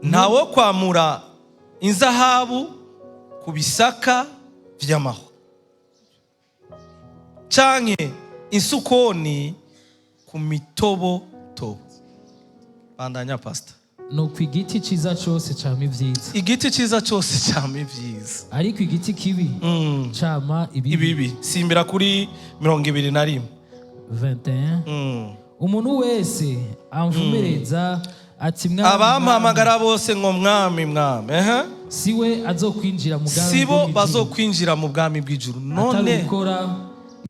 ntawo kwamura inzahabu ku bisaka vy'amahwa canke insukoni ku mitobotobo. Bandanya pastor. No kwigiti ciza cyose cyama ivyiza. Igiti ciza cyose cyama ivyiza. Ariko igiti kibi cyama ibibi. Simbira kuri 21. 21. Umuntu wese amvumereza ati mwami. Abampamagara bose ngo mwami mwami. Siwe azokwinjira mu bwami. Sibo bazokwinjira mu bwami bw'ijuru. None gukora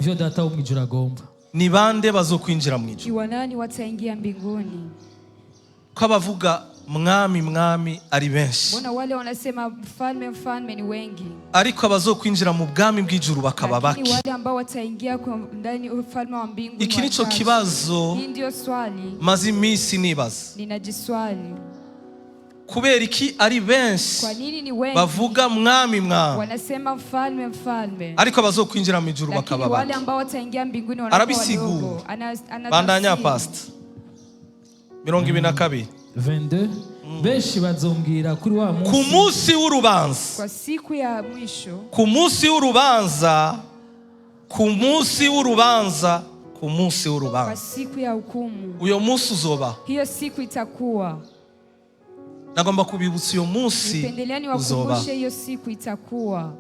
ivyo data wo mwijuru agomba. Ni bande bazokwinjira mu ijuru? Ni wanani wataingia mbinguni? Ko abavuga mwami mwami ari benshi. Mbona wale wanasema mfalme mfalme ni wengi? Ariko abazokwinjira mu bwami bw'ijuru bakaba baki. Lakini wale ambao wataingia ndani ufalme wa mbinguni. Iki nico kibazo. Hii ndio swali. Maze imisi nibaza. Ninajiswali. Kubera iki ari benshi? Kwa nini ni wengi? Bavuga mwami mwami. Wanasema mfalme mfalme. Ariko abazokwinjira mu ijuru bakaba baki. Wale ambao wataingia mbinguni wanakuwa wadogo. Bandanya pastor. 22. 22. Benshi bazombwira kuri wa munsi. Ku munsi w'urubanza. Kwa siku ya mwisho. Ku munsi w'urubanza. Ku munsi w'urubanza. Ku munsi w'urubanza. Kwa siku ya hukumu. Uyo munsi uzoba. Hiyo siku itakuwa. Nagomba kubibutsa uyo munsi uzoba. Nipendeleani wakumbushe hiyo siku itakuwa.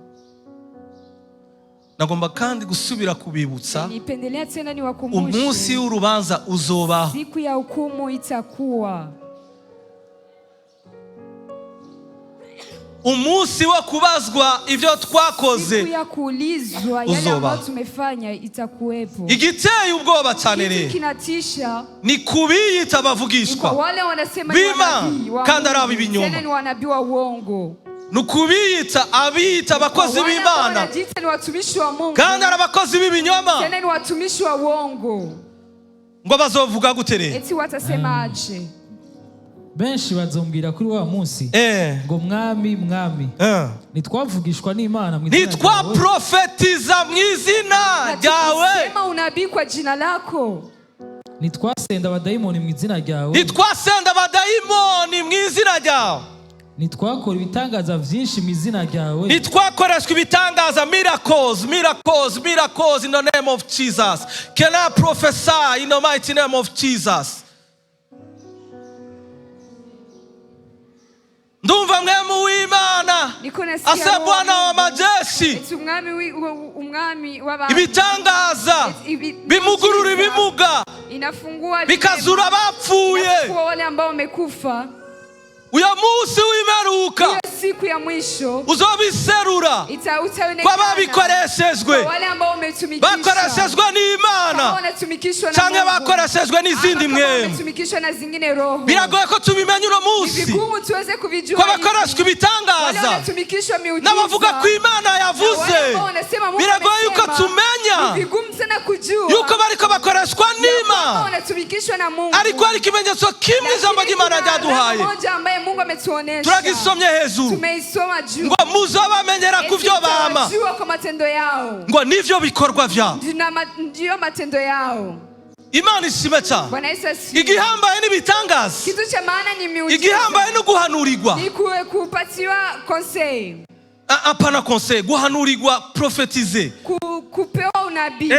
Nagomba kandi gusubira kubibutsa. Nipendelea tena ni wakumbushe. Umunsi w'urubanza uzoba. Siku ya hukumu itakuwa. Umunsi wo kubazwa ivyo twakoze. Siku ya kuulizwa yale ambayo tumefanya itakuwepo. Igiteye ubwoba cyane rero. Kinatisha. Ni kubiyita bavugishwa. Wale wanasema ni kandi ari abibinyoma. Tena ni wanabii wa uongo. Nukubiyita abiyita abakozi b'Imana. Ni watumishi wa Mungu. Kandi ari abakozi b'ibinyoma. Tena ni watumishi wa uongo. Ngo bazovuga gutere. Eti watasema aje? Benshi bazombwira kuri wa munsi ngo mwami mwami nitwavugishwa n'Imana mu izina ryawe. Nitwaprofetiza mu izina ryawe. Sema unabii kwa jina lako. Nitwasenda abadayimoni mu izina ryawe. Nitwasenda abadayimoni mu izina ryawe. Nitwakora ibitangaza vyinshi mu izina ryawe. Nitwakoreshwa ibitangaza, miracles in the name of Jesus. Can I prophesy in the mighty name of Jesus? Ndumva mwemu w'Imana asa Bwana wa majeshi. Ibitangaza bimugurura ibimuga, bikazura abapfuye. Uyo munsi w'imeruka siku ya mwisho uzobiserura kwa babikoreshejwe, bakoreshejwe n'Imana cyangwa bakoreshejwe n'izindi mwemu. Biragoye ko tubimenya uno munsi ko bakoreshwa ibitangaza n'abavuga ko Imana yavuze. Biragoye yuko tumenya yuko bariko bakoreshwa n'Imana, ariko hari ikimenyetso kimwe ijambo ry'Imana ryaduhaye. Turagisomye hejuru ngo muzabamenyera ku byo bama, ngo nivyo bikorwa vyabo. Imana ishimwe cyane. Igihambaye n'ibitangaza, igihambaye no guhanurirwa. Apana conseil, guhanurirwa, profetize, kupewa unabii.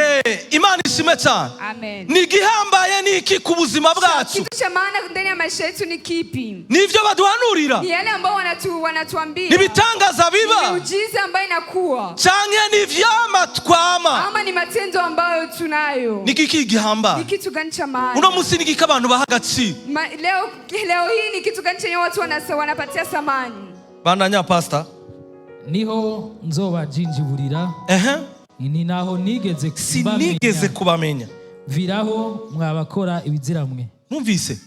Imana ishimwe cyane. Amen. Ni gihambaye niki ku buzima bwacu? Kitu cha maana ndani ya maisha yetu ni kipi? Nivyo baduhanurira. Ni yale ambao wanatuambia. Ni bitangaza biba. Ni ujiza ambayo inakuwa. Canke ni vyama twama. Ama ni matendo ambayo tunayo. Ni kiki gihamba? Ni kitu gani cha maana? Uno musi ni kiki abantu bahagati? Leo hii ni kitu gani chenye watu wanapatia samani? Bandanya pastor. Niho nzoba jinjiburira. Ni naho nigeze kubamenya. Viraho mwabakora ibiziramwe. Numvise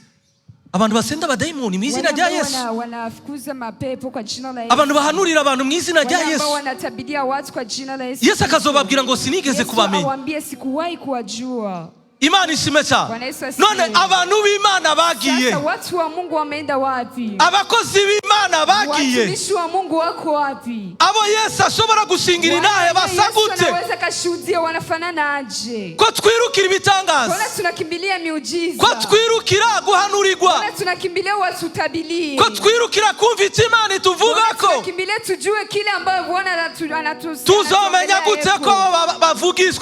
abantu basenda abadayimoni mu izina rya Yesu. Wanafukuza mapepo kwa jina la Yesu. Abantu bahanurira abantu mu izina rya Yesu. Wanatabidia watu kwa jina la Yesu. Yesu akazobabwira ngo sinigeze kubamenya. Awaambie sikuwahi kuwajua. Imana ishime cyane. None abantu b'Imana bagiye. Sasa watu wa Mungu wameenda wapi? Abakozi b'Imana bagiye. Watumishi wa Mungu wako wapi? Abo Yesu ashobora gushingira inahe basa gute? Wanaweza kashuhudia wanafanana aje? Ko twirukira ibitangaza. Mbona tunakimbilia miujiza? Ko twirukira guhanurirwa. Mbona tunakimbilia watu tabili? Ko twirukira kumva icyo Imana ituvugako. Tunakimbilia tujue kile ambayo Bwana anatusema. Tuzomenya gute ko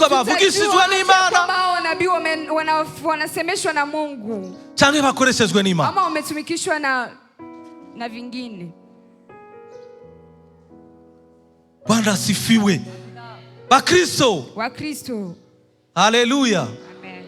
bavugishijwe n'Imana? Nabii wanasemeshwa na Mungu. Cyangwa bakoreshejwe n'Imana. Ama wametumikishwa na vingine. Bwana asifiwe. Bakristo. Wakristo. Haleluya. Amen.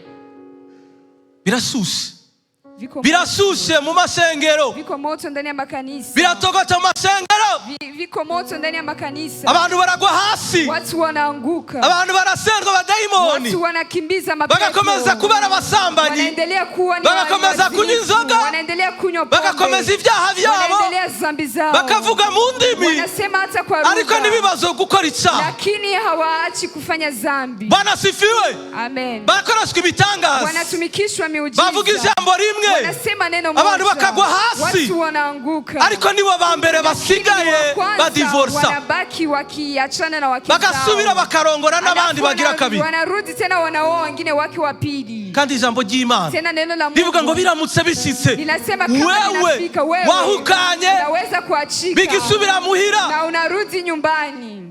Birashushe mu masengero. Viko moto ndani ya makanisa. Biratogota mu masengero. Viko moto ndani ya makanisa. Abantu baragwa hasi. Watu wanaanguka. Abantu barasendwa badaimoni. Watu wanakimbiza mapepo. Bagakomeza kubara abasambanyi. Wanaendelea kuwa ni bagakomeza kunywa inzoga. Wanaendelea kunywa pombe. Bagakomeza ibyaha byabo. Wanaendelea dhambi zao. Bakavuga mu ndimi. Wanasema hata kwa lugha. Ariko nibibazo gukora icyaha. Lakini hawaachi kufanya dhambi. Bwana asifiwe. Amen. Barakoreshwa ibitangaza. Wanatumikishwa miujiza. Bavuga ijambo rimwe. Wanasema neno moja. Abantu bakagwa hasi. Watu wanaanguka. Ariko nibo bambere basigaye badivorsa. Wanabaki wakiachana na wake zao. Bagasubira bakarongora n'abandi bagira kabiri. Wanarudi tena wanaoa wengine wake wa pili. Kandi ijambo ry'Imana tena neno la Mungu bivuga ngo biramutse bishitse linasema kama linafika wewe wahukanye unaweza kuachika bigisubira muhira na unarudi nyumbani.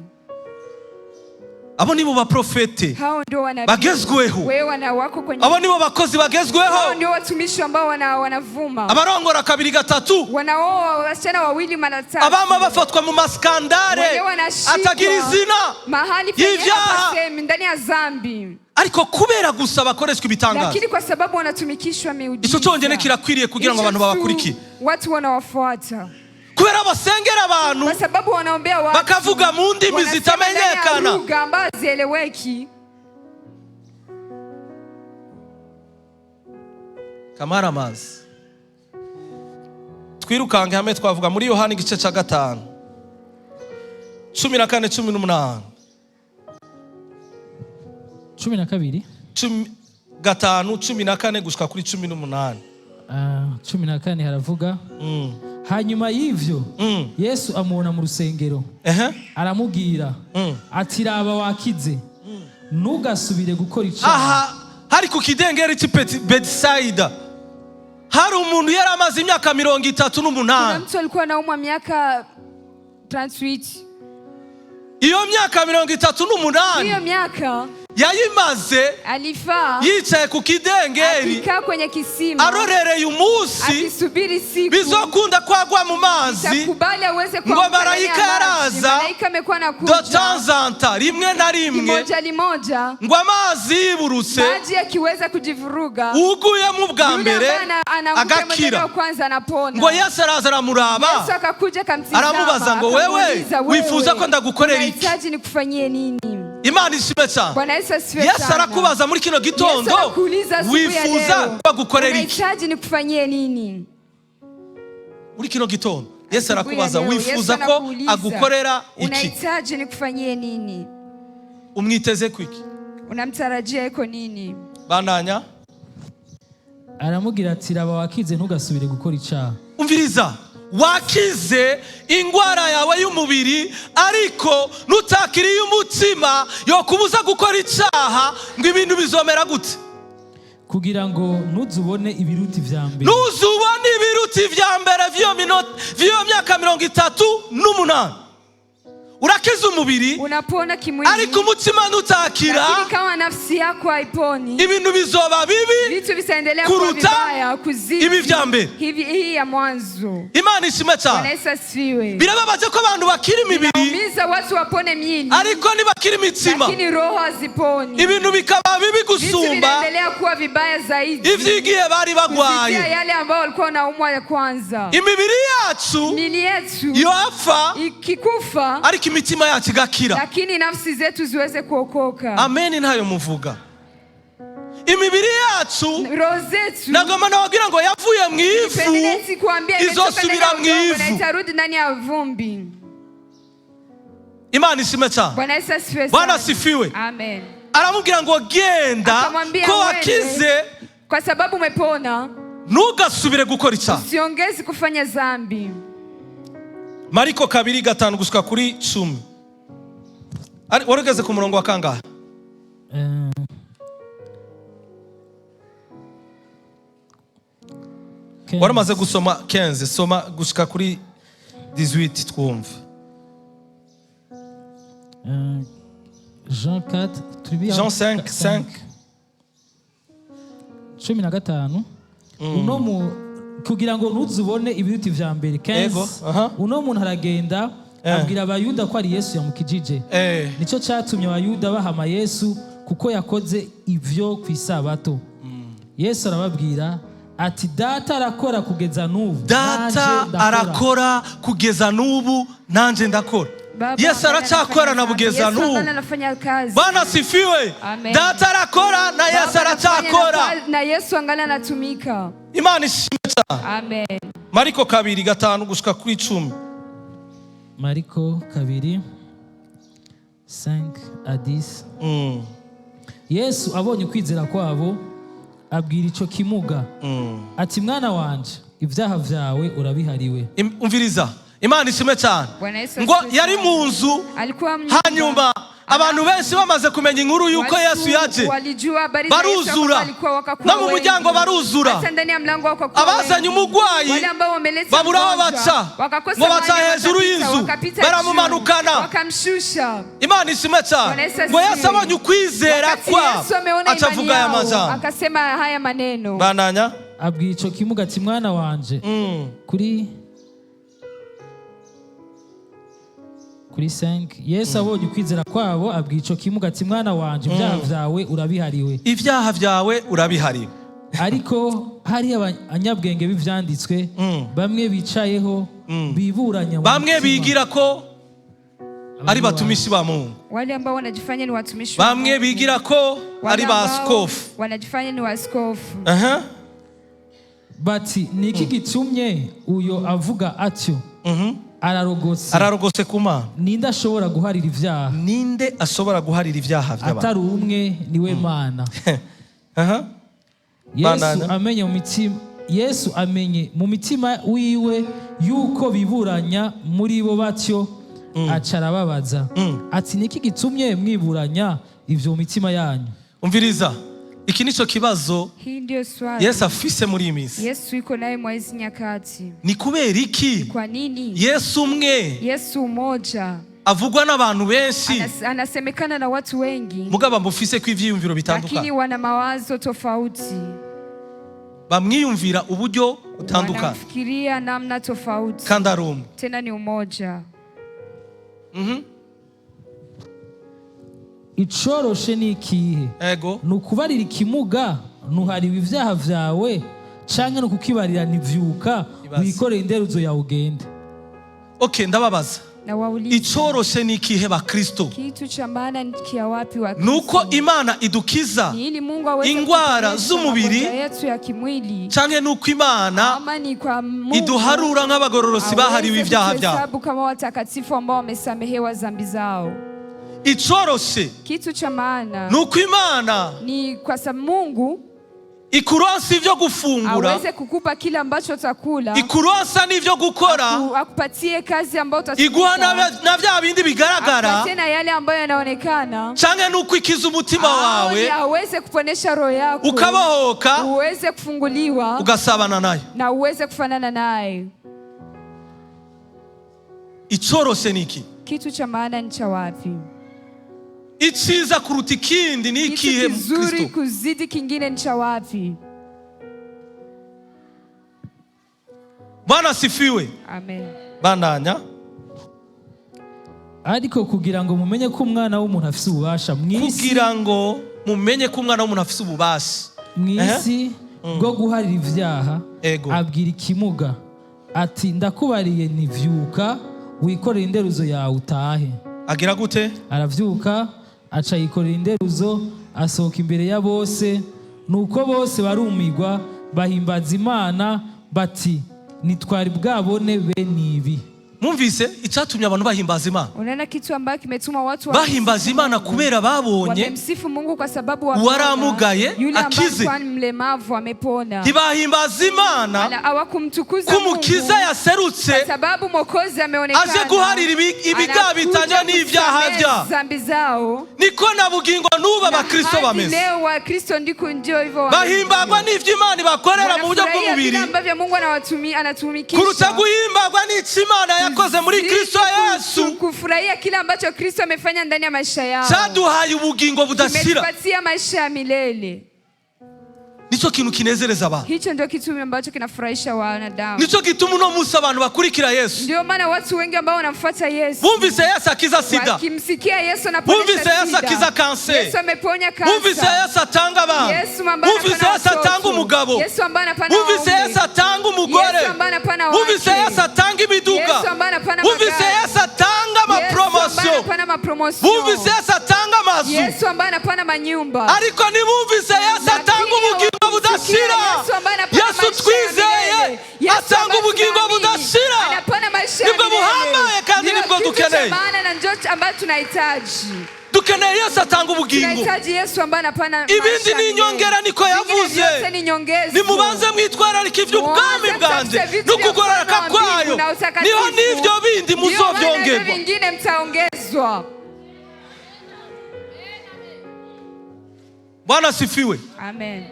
Abo nibo baprofete bagezweho. Abo nibo bakozi bagezweho. Hao ndio watumishi ambao wanavuma. Abarongora kabiri gatatu. Wanaoa wasichana wawili mara tatu. Abama bafatwa mu maskandare atagira izina. Mahali penye ndani ya zambi. Ariko kubera gusa bakoreshwa ibitangaza. Lakini kwa sababu wanatumikishwa miujiza. Ico cyongene kirakwiriye kugira ngo abantu babakuriki. Watu wanawafuata. Kubera basengera abantu. Kwa sababu wanaombea watu. Bakavuga mu ndimi zitamenyekana. Lugha ambazo zieleweki. Kamaramazi. Twirukange hamwe twavuga muri Yohana igice cya 5. 14:18. 12. 5:14 gushika kuri 18. 14 haravuga. Hanyuma y'ivyo Yesu amubona mu rusengero. Aramubwira ati raba wakize. Nugasubire gukora icyaha. Aha hari ku kidengeri cy'Ipeti Bethsaida. Hari umuntu yari amaze imyaka 38. Kuna mtu alikuwa anaumwa miaka 38. Iyo myaka 38. Iyo myaka yayimaze alifa yicaye ku kidengeri akikaa kwenye kisima arorereye umunsi akisubiri siku bizokunda kwagwa mu mazi ngo marayika yaraza de temps en temps rimwe na rimwe ngo amazi yiburutse maji yakiweza kujivuruga uguye mu bwa mbere agakira ngo Yesu araza aramuraba aramubaza ngo wewe wifuza ko ndagukorera iki? Imana ishime cyane. Yesu arakubaza muri kino gitondo wifuza bagukorera iki? Muri kino gitondo Yesu arakubaza wifuza ko agukorera iki? Unahitaji nikufanyie nini? Umwiteze kwiki? Unamtarajia iko nini? Bandanya. Aramubwira ati raba wakize ntugasubire gukora icyaha. Umviriza. Wakize ingwara yawe y'umubiri ariko nutakiriye umutima yo kubuza gukora icyaha ngo ibintu bizomera gute? Kugira ngo ntuzubone ibiruti vya mbere. Ntuzubone ibiruti vya mbere vyo myaka 38. Urakiza umubiri unapona kimwili ariko umutima nutakira, lakini kama nafsi yako haiponi ibintu bizoba bibi, vitu vitaendelea kuwa vibaya kuzidi ibi vya mbere. Hii ya mwanzo. Imana ishime cyane. Birababaje ko abantu bakiri imibiri inaumiza watu wapone miili ariko ntibakiri imitima, lakini roho haziponi. Ibintu bikaba bibi gusumba, vitu vinaendelea kuwa vibaya zaidi ivyigiye bari bagwaye, yale ambao walikuwa naumwa ya kwanza. Imibiri yacu miili yetu yoapfa ikikufa ariko imitima yacu igakira, lakini nafsi zetu ziweze kuokoka. Amen. Ntayo muvuga imibiri yacu roho zetu nagoma nawagira ngo yavuye mu ivu izosubira mu ivu na itarudi ndani ya vumbi. Imana ishime cyane. Bwana Yesu asifiwe. Bwana asifiwe. Amen. aramubwira ngo genda ko wakize kwa sababu umepona, ntugasubire gukora icyaha, usiongeze kufanya dhambi. Mariko 2:5 gushika kuri 10. Warugeze ku murongo wa kangahe? Waramaze gusoma 15, soma gushika kuri 18 twumve. Jean 4, Jean 5. 15. Uno mu kugira ngo ntuzubone ibiruti vya mbere 15. Uno muntu aragenda abwira abayuda ko ari Yesu yamukijije. Nico cyatumye abayuda bahama Yesu kuko yakoze ivyo kwisabato. Yesu arababwira ati data arakora kugeza n'ubu. Data arakora kugeza n'ubu nanje ndakora. Yesu aracyakora na kugeza n'ubu. Bwana sifiwe. Data arakora na Yesu aracyakora. Na Yesu angana anatumika. Imana ishimwe cyane. Amen. Mariko 2:5 gushika kuri 10. Mariko 2:5-10. Yesu abonye kwizera kwabo abwira ico kimuga ati mwana wanje ivyaha vyawe urabihariwe. Umviriza, Imana ishimwe cyane. Ngo yari mu nzu, hanyuma abantu benshi bamaze kumenya inkuru yuko Yesu yaje, baruzura no mu muryango baruzura. Abazanye umugwayi babura aho baca, ngo baca hejuru y'inzu baramumanukana. Imana ishimwe cyane. Ngo Yesu abonye ukwizera kwabo acavuga aya majambo, akasema haya maneno. Bananya abwira ico kimuga ati mwana wanje kuri 5. Yesu abonye ukwizera kwabo abwira ico kimuga ati mwana wanje ibyaha vyawe urabihariwe. Ibyaha vyawe urabihariwe. Ariko hari abanyabwenge b'ivyanditswe bamwe bicayeho biburanya, bamwe bigira ko ari batumishi ba Mungu, wale ambao wanajifanya ni watumishi, bamwe bigira ko ari baskofu, wanajifanya ni waskofu. Bati niki gitumye uyo avuga atyo? Ararogose kuma. Ninde ashobora guharira ivyaha? Ninde ashobora guharira ivyaha by'abantu? Atari umwe niwe Mana. Yesu amenye mu mitima wiwe yuko biburanya muri bo batyo, aca arababaza ati niki gitumye mwiburanya ivyo mu mitima yanyu? Umviriza, iki nico kibazo Yesu afise muri imisi. Yesu yuko naye mwa hizi nyakati. Ni kubera iki? Kwa nini Yesu umwe, Yesu mmoja avugwa n'abantu benshi, anasemekana na watu wengi, mugaba mbufise ko ivyiyumviro bitandukanye, lakini wana mawazo tofauti, bamwiyumvira uburyo butandukanye, wanafikiria namna tofauti, kandi ari umwe, tena ni umoja. Icoroshe ni ikihe? Nukubarira ikimuga nuhariwe ivyaha vyawe, canke nukukibarira nivyuka wikoreye inderuzo yawe ugende? Okay, ndababaza. Icoroshe ni ikihe ba Kristo? Kitu cha maana ni kia wapi wa Kristo? Nuko Imana idukiza ingwara z'umubiri, canke nuko Imana iduharura nk'abagororosi bahariwe ivyaha vyabo, sababu kama watakatifu ambao wamesamehewa dhambi zao. Icoroshe kitu cha maana nuko Imana ni kwa sababu Mungu ikuronsa ivyo gufungura, aweze kukupa kile ambacho utakula, ikuronsa n'ivyo gukora, akupatie kazi ambayo utafanya, iguha na vya bindi bigaragara, tena yale ambayo yanaonekana, canke nuko ikiza umutima wawe, aweze kuponesha roho yako, ukabohoka, uweze kufunguliwa, ugasabana naye, na uweze kufanana naye. Icoroshe niki? Kitu cha maana ni cha wapi? Iciza kuruta ikindi ni ikihe mu Kristo? Kizuri kuzidi kingine ni cha wapi? Bwana sifiwe. Amen. Bandanya. Ariko kugira ngo mumenye ko umwana w'umuntu afise ububasha mwisi, kugira ngo mumenye ko umwana w'umuntu afise ububasha mwisi bwo guharira ivyaha, abwira ikimuga ati ndakubariye nivyuka wikorera inderuzo yawe utahe. Agira gute? Aravyuka aca yikorera inderuzo asohoka imbere ya bose, nuko bose barumigwa bahimbaza Imana bati nitwari bwabone bene ibi. Mwumvise icyatumye abantu bahimbaza Imana. Unaona kitu ambacho kimetuma watu bahimbaza Imana kubera babonye wamemsifu Mungu kwa sababu waramugaye akize. Mlemavu amepona. Ntibahimbaza Imana hawakumtukuza kumukiza yaserutse kwa sababu Mwokozi ameonekana aje guharira ibiga bitanya n'ivyaha bya zambi zao. Niko na bugingo nuba abakristo bameze. Leo wakristo ndiko ndio hivyo. Bahimbagwa n'ivyo Imana bakorera mu buryo bw'umubiri ambavyo Mungu anatumikisha. Kuruta guhimbagwa n'Imana yakoze muri Kristo Yesu. Kufurahia kile ambacho Kristo amefanya ndani ya maisha yao. Cyaduhaye ubugingo budashira. Tumepatia maisha ya milele. Nico kintu kinezereza abantu. Hicho ndio kitu ambacho kinafurahisha wanadamu. Nico gituma uno munsi abantu bakurikira Yesu. Ndio maana watu wengi ambao wanamfuata Yesu. Bumvise Yesu akiza sida. Wakimsikia Yesu anaponya sida. Bumvise Yesu akiza kanser. Yesu ameponya kansa. Bumvise Yesu atanga abantu. Bumvise Yesu atanga umugabo. Yesu ambaye anapana waume. Bumvise Yesu atanga umugore. Yesu ambaye anapana wake. Bumvise Yesu atanga imiduga. Yesu ambaye anapana magari. Bumvise Yesu atanga amapromotion. Bumvise Yesu atanga amazu. Yesu ambaye anapana manyumba. Ariko ni bumvise Yesu atanga ubugingo budashira. Yesu twizeye atanga ubugingo budashira. Nibwo buhambaye kandi nibwo dukeneye. Dukeneye Yesu atanga ubugingo. Ibindi ni inyongera niko yavuze. Nimubanze mwitwararika iby'ubwami bwanjye n'ukugororoka kwayo, niho n'ibyo bindi muzovyongerwa. Bwana sifiwe. Amen.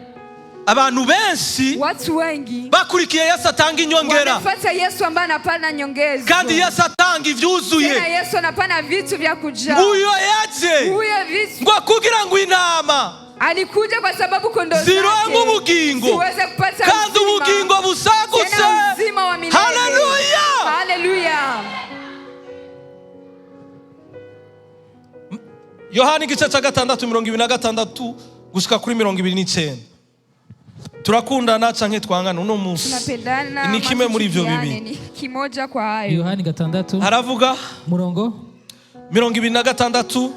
Abantu benshi watu wengi bakurikiye Yesu atanga inyongera. Wanafuata Yesu ambaye anapana nyongezo. Kandi Yesu atanga ivyuzuye. Tena Yesu anapana vitu vya kujaa. Uyo yaje. Uyo vitu. Ngo kugira ngo intama alikuja kwa sababu kondoo zake zironke ubugingo. Siweze kupata kandi ubugingo busagutse. Haleluya. Haleluya. Yohana igice cya 6:26 gushika kuri 29. Turakundana canke twangana uno munsi. Tunapendana. Ni kimwe muri ivyo bibi. Ni kimoja kwa hayo. Yohana 6 haravuga murongo 26:27.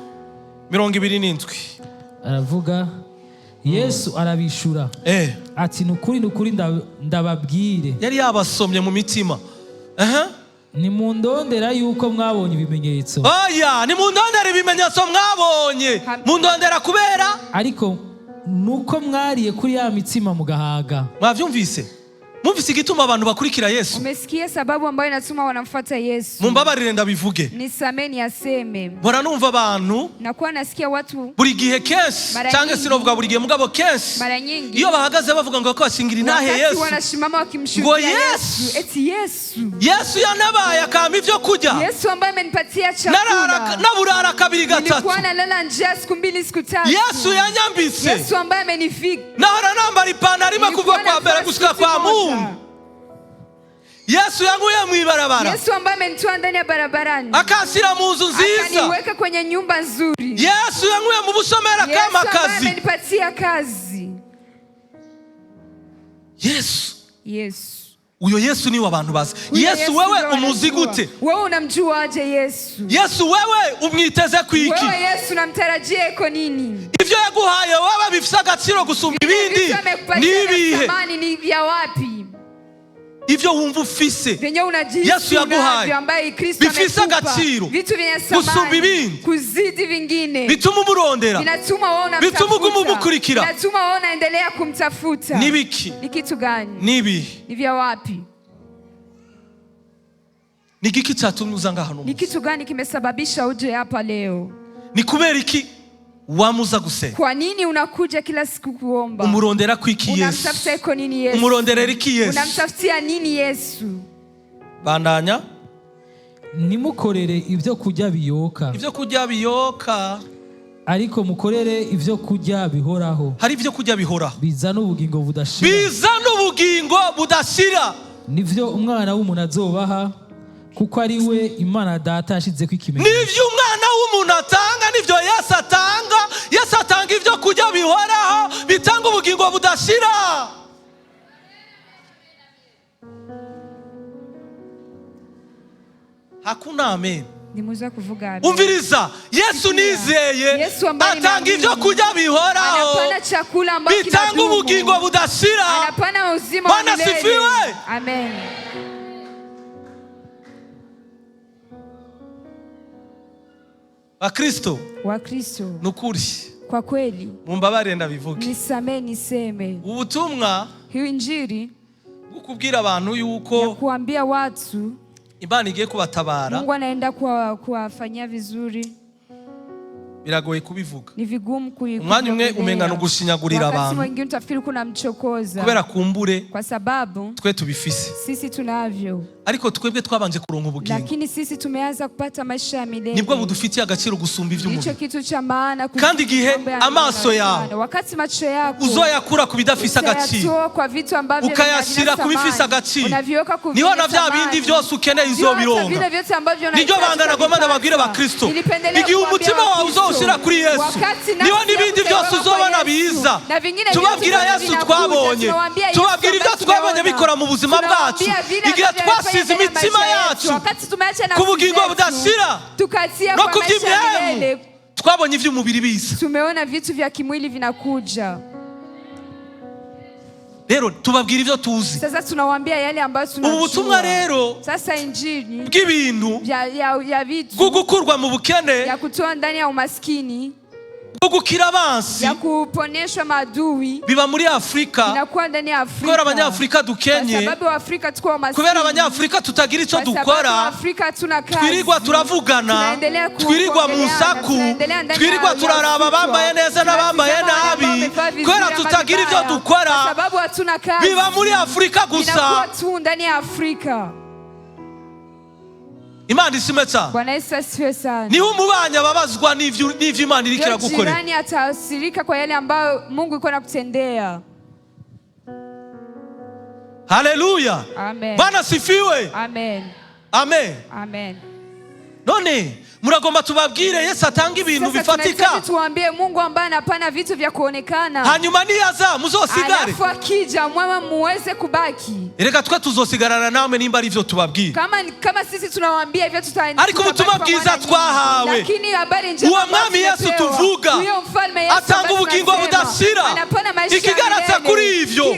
Aravuga Yesu arabishura. Ati nukuri ndababwire. Yari yabasomye mu mitima. Ni mundondera yuko mwabonye ibimenyetso. Oya, ni mundondera ibimenyetso mwabonye. Mundondera kubera ariko nuko mwariye kuri ya mitsima mugahaga. Mwavyumvise? Mumvise igituma abantu bakurikira Yesu? Umesikia sababu ambayo inatuma wanamfuata Yesu? Mumbabarire ndabivuge. Nisameni aseme. Bora numva abantu. Nakuwa nasikia watu buri gihe kenshi cyangwa sinovuga buri gihe mugabo kenshi. Mara nyingi. Iyo bahagaze bavuga ngo bashingira intahe Yesu. Wanashimama wakimshuhudia Yesu. Eti Yesu. Yesu yanabaye akama ivyo kurya. Yesu ambaye amenipatia chakula. Naburara kabiri gatatu. Nilikuwa nalala njaa siku mbili siku tatu. Yesu yanyambitse. Yesu ambaye amenifika. Nahora nambara ipantaro imwe kuva kwa mbere gushika kwa Mungu. Yesu yanguye mwibarabara. Yesu ambaye amenitoa ndani ya barabarani. Akasira mu nzu nziza. Akaniweka kwenye nyumba nzuri. Yesu yanguye mu bushomera kama kazi. Yesu ambaye amenipatia kazi. Yesu. Uyo Yesu ni wabantu bazi. Yesu wewe umuzi gute? Wewe unamjua aje Yesu? Yesu wewe umwiteze kwiki? Wewe Yesu unamtarajia iko nini? Ivyo yaguhaye wewe bifisa agaciro gusumba ibindi. Nibihe? Ni vya wapi? Ivyo wumva ufise Yesu yaguhaye bifise agaciro gusumba ibindi, kuzidi vingine, bituma umurondera, bituma umukurikira, binatuma wewe unaendelea kumtafuta. Nibiki? Ni kitu gani? Nibihe? Ni vya wapi? Ni giki cyatumye uza ngaha? Ni kitu gani kimesababisha uje hapa leo? Ni kubera iki wamuza gusenga? Kwa nini unakuja kila siku kuomba? Umurondera kwiki Yesu? Unamtafuta iko nini Yesu? Umuronderera iki Yesu? Unamtafutia nini Yesu? Bandanya. Nimukorere ivyo kurya biyoka. Ivyo kurya biyoka. Ariko mukorere ivyo kurya bihoraho. Hari ivyo kurya bihoraho. Bizana ubugingo budashira. Bizana ubugingo budashira. Nivyo umwana w'umuntu azobaha, kuko ari we Imana Data yashize ko ikimenyetso. Nivyo umwana w'umuntu atanga, nivyo Yesu atanga. Yesu atanga ivyo kurya bihoraho, bitanga ubugingo budashira. Hakuna amen. Nimuza kuvuga amen. Umviriza, Yesu nizeye atanga ivyo kurya bihoraho. Anapana chakula ambacho bitanga ubugingo budashira. Anapana uzima wa milele. Bwana sifiwe. Amen. Wakristo nukuri kwa kweli mumbabare ndabivuge nisame niseme ubutumwa hiyo injili ukubwira abantu yuko kuambia watu Imana igiye kubatabara Mungu anaenda kuwafanyia vizuri biragoye kubivuga ni vigumu umwanya umwe umengana ugushinyagurira abantu wakati mwingine utafikiri kuna mchokoza kubera kumbure kwa sababu twe tubifise sisi tunavyo ariko twebwe twabanje kuronka ubugingo lakini sisi tumeanza kupata maisha ya milele nibwo budufitiye agaciro gusumba ivy'umubiri nico kitu cha maana kandi igihe amaso yawe wakati macho yako uzoyakura ku bidafise agaciro kwa vitu ambavyo ukayashira ku bifise agaciro niho na vya bindi vyose ukeneye izobironga niryo banga nagomba ndababwire bakristo igihe umutima wawe uzoshira kuri Yesu niho n'ibindi byose uzobona biza tubabwira Yesu twabonye tubabwira ibyo twabonye bikora mu buzima bwacu igihe twasize imitima yacu ku bugingo budashira no ku by'imyemu twabonye ivy'umubiri biza tumeona vitu vya kimwili vinakuja rero tubabwira ivyo tuzi sasa tunawaambia yale ambayo tunajua ubutumwa rero sasa injili bw'ibintu ya vitu gukurwa mu bukene ya kutoa ndani ya umaskini gukira abansi ya kuponeshwa maadui biba muri Afrika inakuwa ndani ya Afrika kubera abanyafrika dukenye sababu Afrika tuko maskini kubera abanyafrika tutagira ico dukora twirirwa turavugana twirirwa mu nsaku twirirwa turaraba bambaye neza n'abambaye nabi kubera tutagira ivyo dukora biba muri Afrika gusa inakuwa tu ndani ya Afrika Imana isimeta Bwana Yesu asifiwe sana niho umubanya babazwa n'ivyo Imana irikira gukora jirani atasirika kwa yale ambayo Mungu yuko anakutendea Haleluya Amen Bwana sifiwe Amen Amen Amen none muragomba tubabwire Yesu atanga ibintu bifatika sasa tuambie Mungu ambaye anapana vitu vya kuonekana hanyuma niyaza muzosigare alafu akija mwewe muweze kubaki reka twe tuzosigarana namwe nimba ari ivyo tubabwira kama sisi tunawaambia hivyo tutaenda ariko ubutumwa bwiza twahawe lakini habari njema uwo mwami Yesu tuvuga atanga ubugingo budashira ikigaragaza kuri ivyo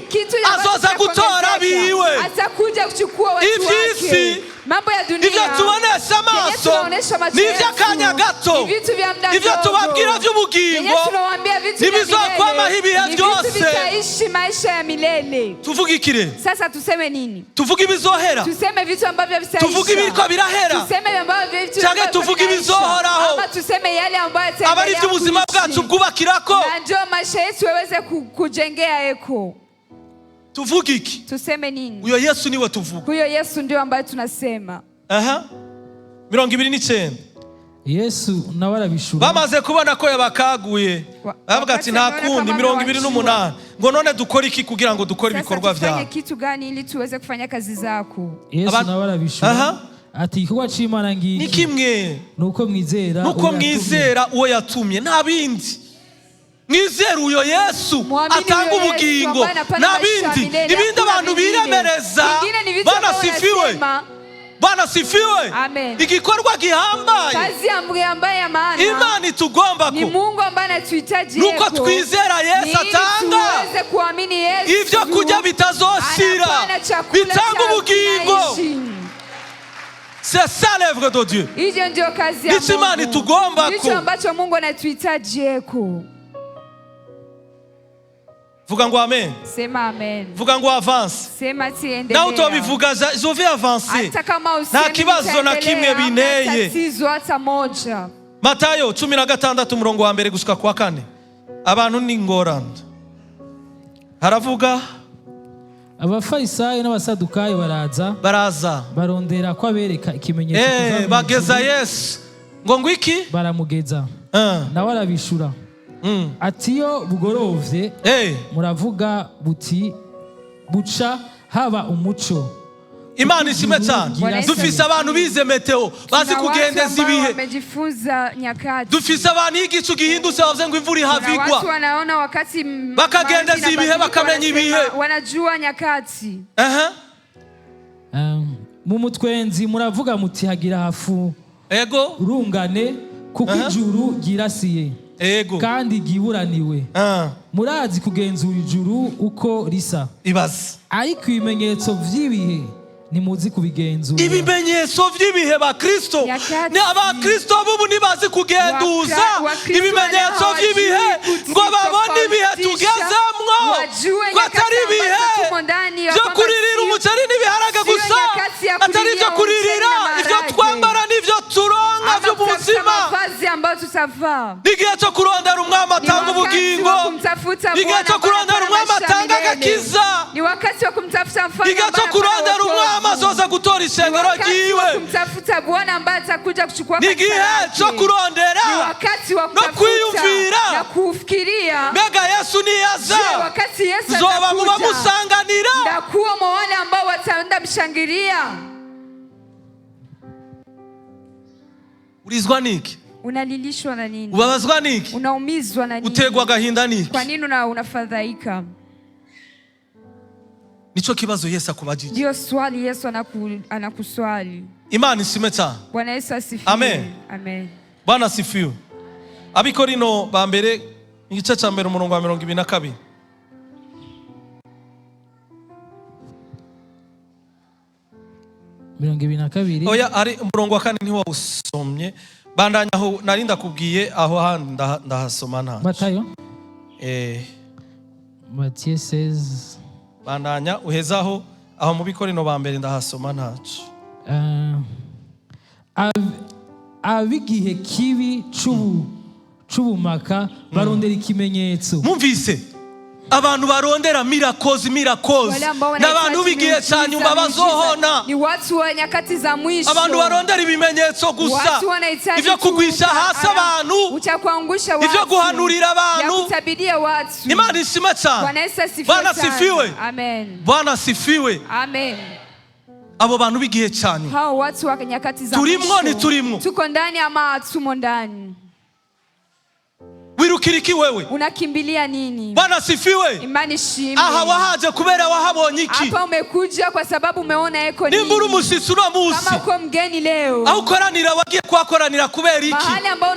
azoza gutora biwe atakuja kuchukua watu wake mambo ya dunia ivyo tuonesha amaso n'ivy'akanya gato ivyo tubabwira vy'ubugingo n'ibizokwama ibihe vyose vitaishi maisha ya milele tuvuga ikire sasa tuseme nini tuvuga ibizohera tuseme vitu ambavyo vitaishi tuvuga ibiriko birahera tuseme ambavyo vitu canke tuvuga ibizohoraho ama tuseme yale ambayo yataendelea abari ivy'ubuzima bwacu bwubakirako na ndio maisha yetu yaweze kujengea eko tuvuga iki tuseme nini uyo Yesu niwe tuvuga huyo Yesu ndio ambaye tunasema 29 Yesu nawe arabishura bamaze kubona ko yabakaguye bavuga ati nta kundi 28 ngo none dukora iki kugira ngo dukore ibikorwa vyawe tufanye kitu gani ili tuweze kufanya kazi zako Yesu nawe arabishura ati igikorwa c'Imana ngiki ni kimwe nuko mwizera uwo yatumye nta bindi mwizera uyo Yesu atanga ubugingo nta bindi ibindi abantu biremereza Bwana sifiwe igikorwa gihambaye kazi ambaye ya maana Imana itugomba ni Mungu ambaye anatuhitaji nuko twizera Yesu atanga tuweze kuamini Yesu ivyo kujya bitazoshira bitanga ubugingo c'est ça l'œuvre de Dieu hiyo ndio kazi ya Mungu Imana itugomba hicho ambacho Mungu anatuhitaji eko vuga ngo amen sema amen vuga ngo avance sema tiendelea na utobivuga je vais avancer nta kibazo na kimwe bineye tatizo hata moja Matayo 16 umurongo wa mbere gushika kwa 4 abantu ni ngorane haravuga abafarisayo n'abasadukayo baraza barondera ko abereka ikimenyetso bageza Yesu ngo ngwiki baramugeza nawe arabishura atiyo bugorovye muravuga buti buca haba umuco Imana ishimwe cyane dufise abantu bize meteo bazi kugendeza ibihe dufise abantu igicu gihindutse bavuze ngo imvura ihavigwa watu wanaona wakati bakagendeza ibihe bakamenya ibihe wanajua nyakati mu mutwenzi muravuga muti hagira hafu rungane kuko ijuru girasiye kandi giburaniwe murazi kugenzura ijuru uko risa ibaze ariko ibimenyetso vy'ibihe nimuzi kubigenzura. Ibimenyetso vy'ibihe ba Kristo ni abakristo bubu nibazi kugenduza ibimenyetso vy'ibihe ngo babone ibihe tugezemwo ko atari ibihe byo kuririra umuceri n'ibiharage gusa, atari byo kuririra ivyo twambara n'ivyo turonka vyo mu buzima. Igihe cyo kurondera umwami atanga ubugingo, igihe cyo kurondera umwami atanga agakiza, igihe cyo kurondera umwami azoza gutora isengero ryiwe, n'igihe cyo kurondera no kwiyumvira mbega Yesu niyaza zoba mu bamusanganira. Urizwa niki? Unalilishwa na nini? Ubabazwa niki? Unaumizwa na nini? Utegwa agahinda niki? Kwa nini unafadhaika? Nicho kibazo Yesu akubajije. Ndio swali Yesu anakuswali. Imani simeta. Bwana Yesu asifiwe. Amen. Amen. Bwana asifiwe. Abikorino ba mbere igice cya mbere umurongo wa 22. Oya ari umurongo wa 4 ntiwawusomye. Bandanya aho narinda kubwiye aho handi ndahasoma nta. Matayo? Matthieu 16. Bandanya uhezaho aho mu bikorino ba mbere ndahasoma ntacu. Abigihe kibi c'ubumaka barondera ikimenyetso. Mumvise abantu barondera miracles n'abantu bigiye cyane nyuma bazohona. Ni watu wa nyakati za mwisho. Abantu barondera ibimenyetso gusa, ivyo kugwisha hasi abantu, utakuangusha watu, ivyo guhanurira abantu, ya kutabidia watu. Imana ishimwe cyane. Bwana Yesu asifiwe. Bwana asifiwe. Amen. Bwana asifiwe. Amen. Abo bantu bigiye cyane, hao watu wa nyakati za mwisho. Turimwo ni turimwo. Tuko ndani ama tumo ndani? Wirukiriki wewe? Unakimbilia nini? Bwana asifiwe. Imani shimwe. Aha wahaje kubera wahabonye iki? Hapa umekuja kwa sababu umeona eko nini? Nimbura umusisi uramuzi. Kama uko mgeni leo. Au koranira wagiye kwakoranira kubera iki? Mahali ambao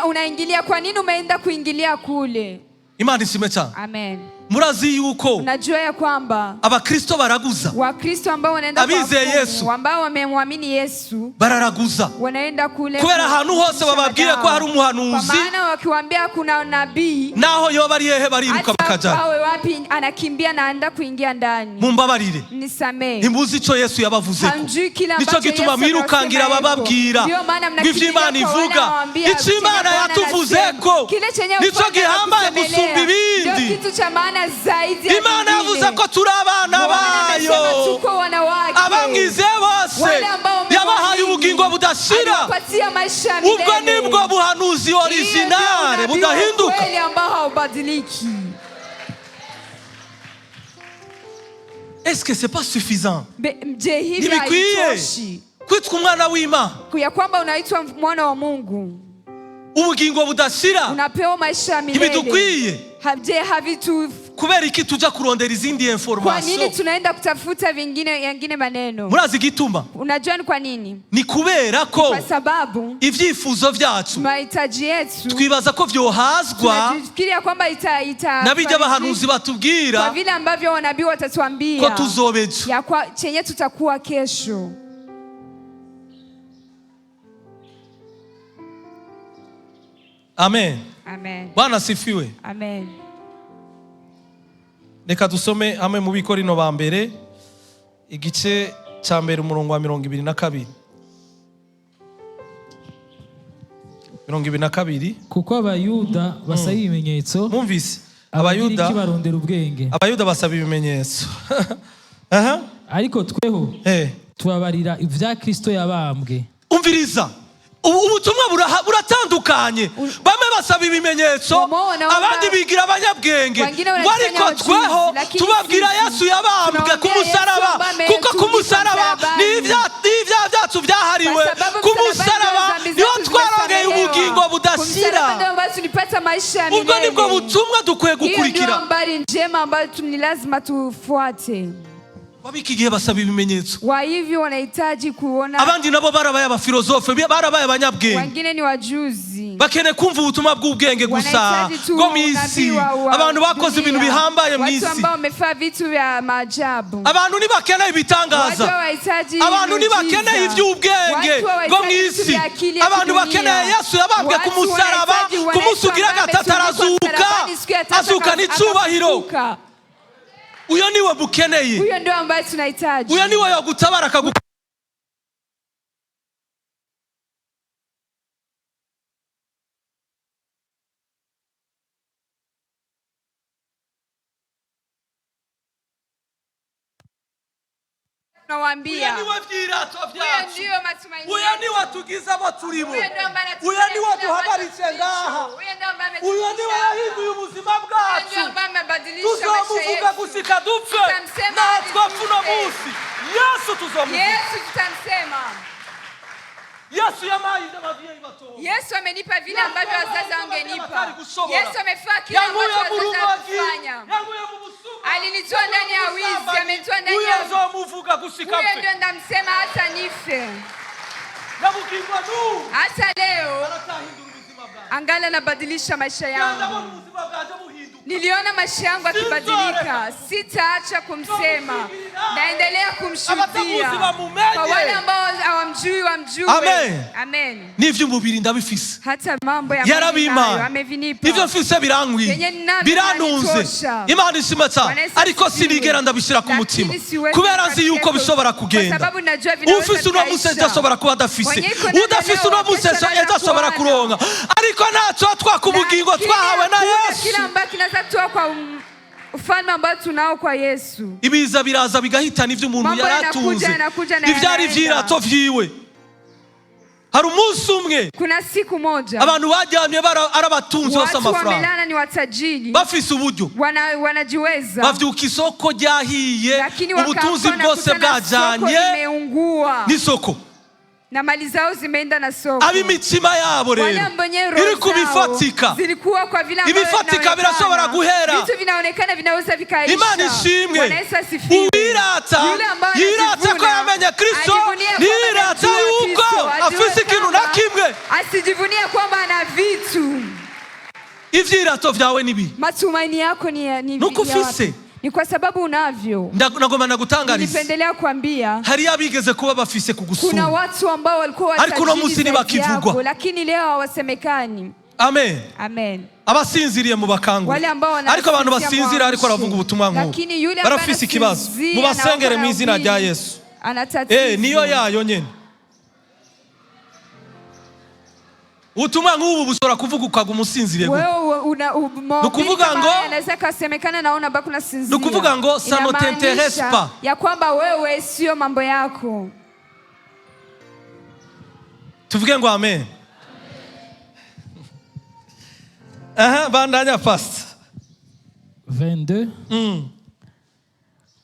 unaingilia kwa nini umeenda kuingilia kule? Imani ishimwe cyane. Amen. Murazi yuko unajua ya kwamba abakristo baraguza, wakristo ambao wanaenda abizeye Yesu, ambao wamemwamini Yesu bararaguza, wanaenda kule kubera ahantu hose bababwiye ko hari umuhanuzi, kwa maana wakiwaambia kuna nabii, naho yo bari hehe bariruka bakajana. Awe wapi anakimbia na anaenda kuingia ndani. Mumbabarire, nisamee, imbuzi ico Yesu yabavuzeko, nico gituma mwirukangira bababwira bw'ivy'Imana ivuga. Ico Imana yatuvuzeko nico gihambaye gusumba ibindi. Imana yavuze ko turi abana bayo, abamwize bose yabahaye ubugingo budashira. Ubwo nibwo buhanuzi originale budahinduka. Est-ce que c'est pas suffisant? Ntibikwiye kwitwa umwana w'Imana, ya kwamba unaitwa mwana wa Mungu, ubugingo budashira, unapewa maisha milele. Ntibidukwiye. Kubera iki tuja kurondera izindi information? Kwa nini tunaenda kutafuta yengine maneno? Murazi gituma? Unajua ni kwa nini? Ni kubera ko kwa sababu ivyifuzo vyacu, mahitaji yetu, twibaza ko vyohazwa, tunafikiria kwamba nabijya abahanuzi batubwira, kwa vile ambavyo wanabii watatuambia ko tuzobejo, ya kwa chenye tutakuwa kesho. Amen. Amen. Bwana sifiwe. Amen. Reka dusome hamwe mu bikorino ba mbere igice cya mbere umurongo wa 22. 22. Kuko abayuda basaba ibimenyetso. Mumvise? Abayuda barondera ubwenge. Abayuda basaba ibimenyetso. Ariko tweho tubabarira ivya Kristo yabambwe. Umviriza, ubutumwa buratandukanye. Bamwe basaba ibimenyetso, abandi bigira abanyabwenge. Ariko tweho tubabwira Yesu yabambwe ku musaraba, kuko ku musaraba n'ivya byacu byahariwe. Ku musaraba niho twarongeye ubugingo budashira. Ubwo nibwo butumwa dukwiye gukurikira. Hiyo ndio habari njema ambayo ni lazima tufuate. wabiki gihe basaba ibimenyetso. Wa hivyo wanahitaji kuona. Abandi nabo barabaye abafilosofe, barabaye abanyabwenge. Wengine ni wajuzi. Bakene kumva ubutumwa bw'ubwenge gusa bwo mwisi. Abantu bakoze ibintu bihambaye mwisi. Watu ambao wamefanya vitu vya maajabu. Abantu ni bakene ibitangaza. Abantu ni bakene ivy'ubwenge bwo mwisi. Abantu bakene Yesu yabambwe ku musaraba, kumusugira gatarazuka. Azuka n'icubahiro. Uyo niwe bukeneye. Huyo ndio ambaye tunahitaji. Uyo niwe yogutabara akagu. Nawaambia. Uyo niwe vyirato vyacu. Huyo ndio matumaini. Uyo niwe tugiza baturibo. Uyo niwe duhagaritse ngaha. Uyo niwe yahinduye ubuzima bwacu. Tuzomuvuga gusika dupfe. Natwe funo musi. Yesu tuzomuvuga. Yesu tutamsema. Yesu yamaye n'abavyeyi bato. Yesu amenipa vile ambavyo wazazi wangenipa. Yesu amefanya kile ambacho wazazi hawakufanya. Alinitoa ndani ya wizi, amenitoa ndani ya uzomuvuga gusika Huyo ndio ndamsema hata nife. Hata leo angala nabadilisha maisha yangu. Niliona maisha yangu yakibadilika. Sitaacha kumsema. Naendelea kumshuhudia. Kwa wale ambao hawamjui wamjue. Amen. Amen. Nivyo mubiri ndabifise. Hata mambo ya yarabima. Amevinipa. Nivyo mfise birangwi. Biranunze. Imana ishimata. Ariko sinigera ndabishira ku mutima. Kubera nzi yuko bishobora kugenda. Ufise uno musenja ashobora kuba adafise. Udafise uno musenja ejo ashobora kuronka. Ariko naco twakubugingo twahawe na Yesu. Kila ambacho kinaweza kutoa kwa ufalme ambao tunao kwa Yesu. Ibiza biraza bigahitana ivyo umuntu yaratunze. Ivyari vyirato vyiwe. Hari umunsi umwe. Kuna siku moja. Abantu bajyamye arabatunze bose amafaranga. Watu wamelala ni watajiri. Bafise uburyo. Wanajiweza. Bavyuka isoko ryahiye. Ubutunzi bwose bwajanye. N'isoko. Na mali zao zimeenda na soko. Ab'imitima yabo rero iri kubifatika. Zilikuwa kwa vile ambavyo ibifatika birashobora guhera. Vitu vinaonekana vinaweza vikaisha. Imana ishimwe. Yirata ko yamenye Kristo. Yirata yuko afise ikintu na kimwe. Asijivunie kwamba ana vitu. Ivyirato vyawe nibi. Matumaini yako ni nukufise. Ni kwa sababu unavyo. Nagoma nagutangariza. Nipendelea kuambia. Hari abigeze kuba bafise kugusura. Kuna watu ambao walikuwa watajiri lakini leo hawasemekani. Amen. Amen. Abasinziriye mu bakangu. Ariko abantu basinzira ariko aravuga ubutumwa nk'ubu. Barafise ikibazo. Mu basengere mu izina rya Yesu. Niyo yayo nyene. Ubutumwa nk'ubu busora kuvuga ukaga umusinziriye. Nukuvuga ngo anaweza kasemekana naona bako nasinzia. Nukuvuga ngo ça ne t'intéresse pas. Ya kwamba wewe sio mambo yako. Tuvuge ngo amen. Bandanya fast. 22.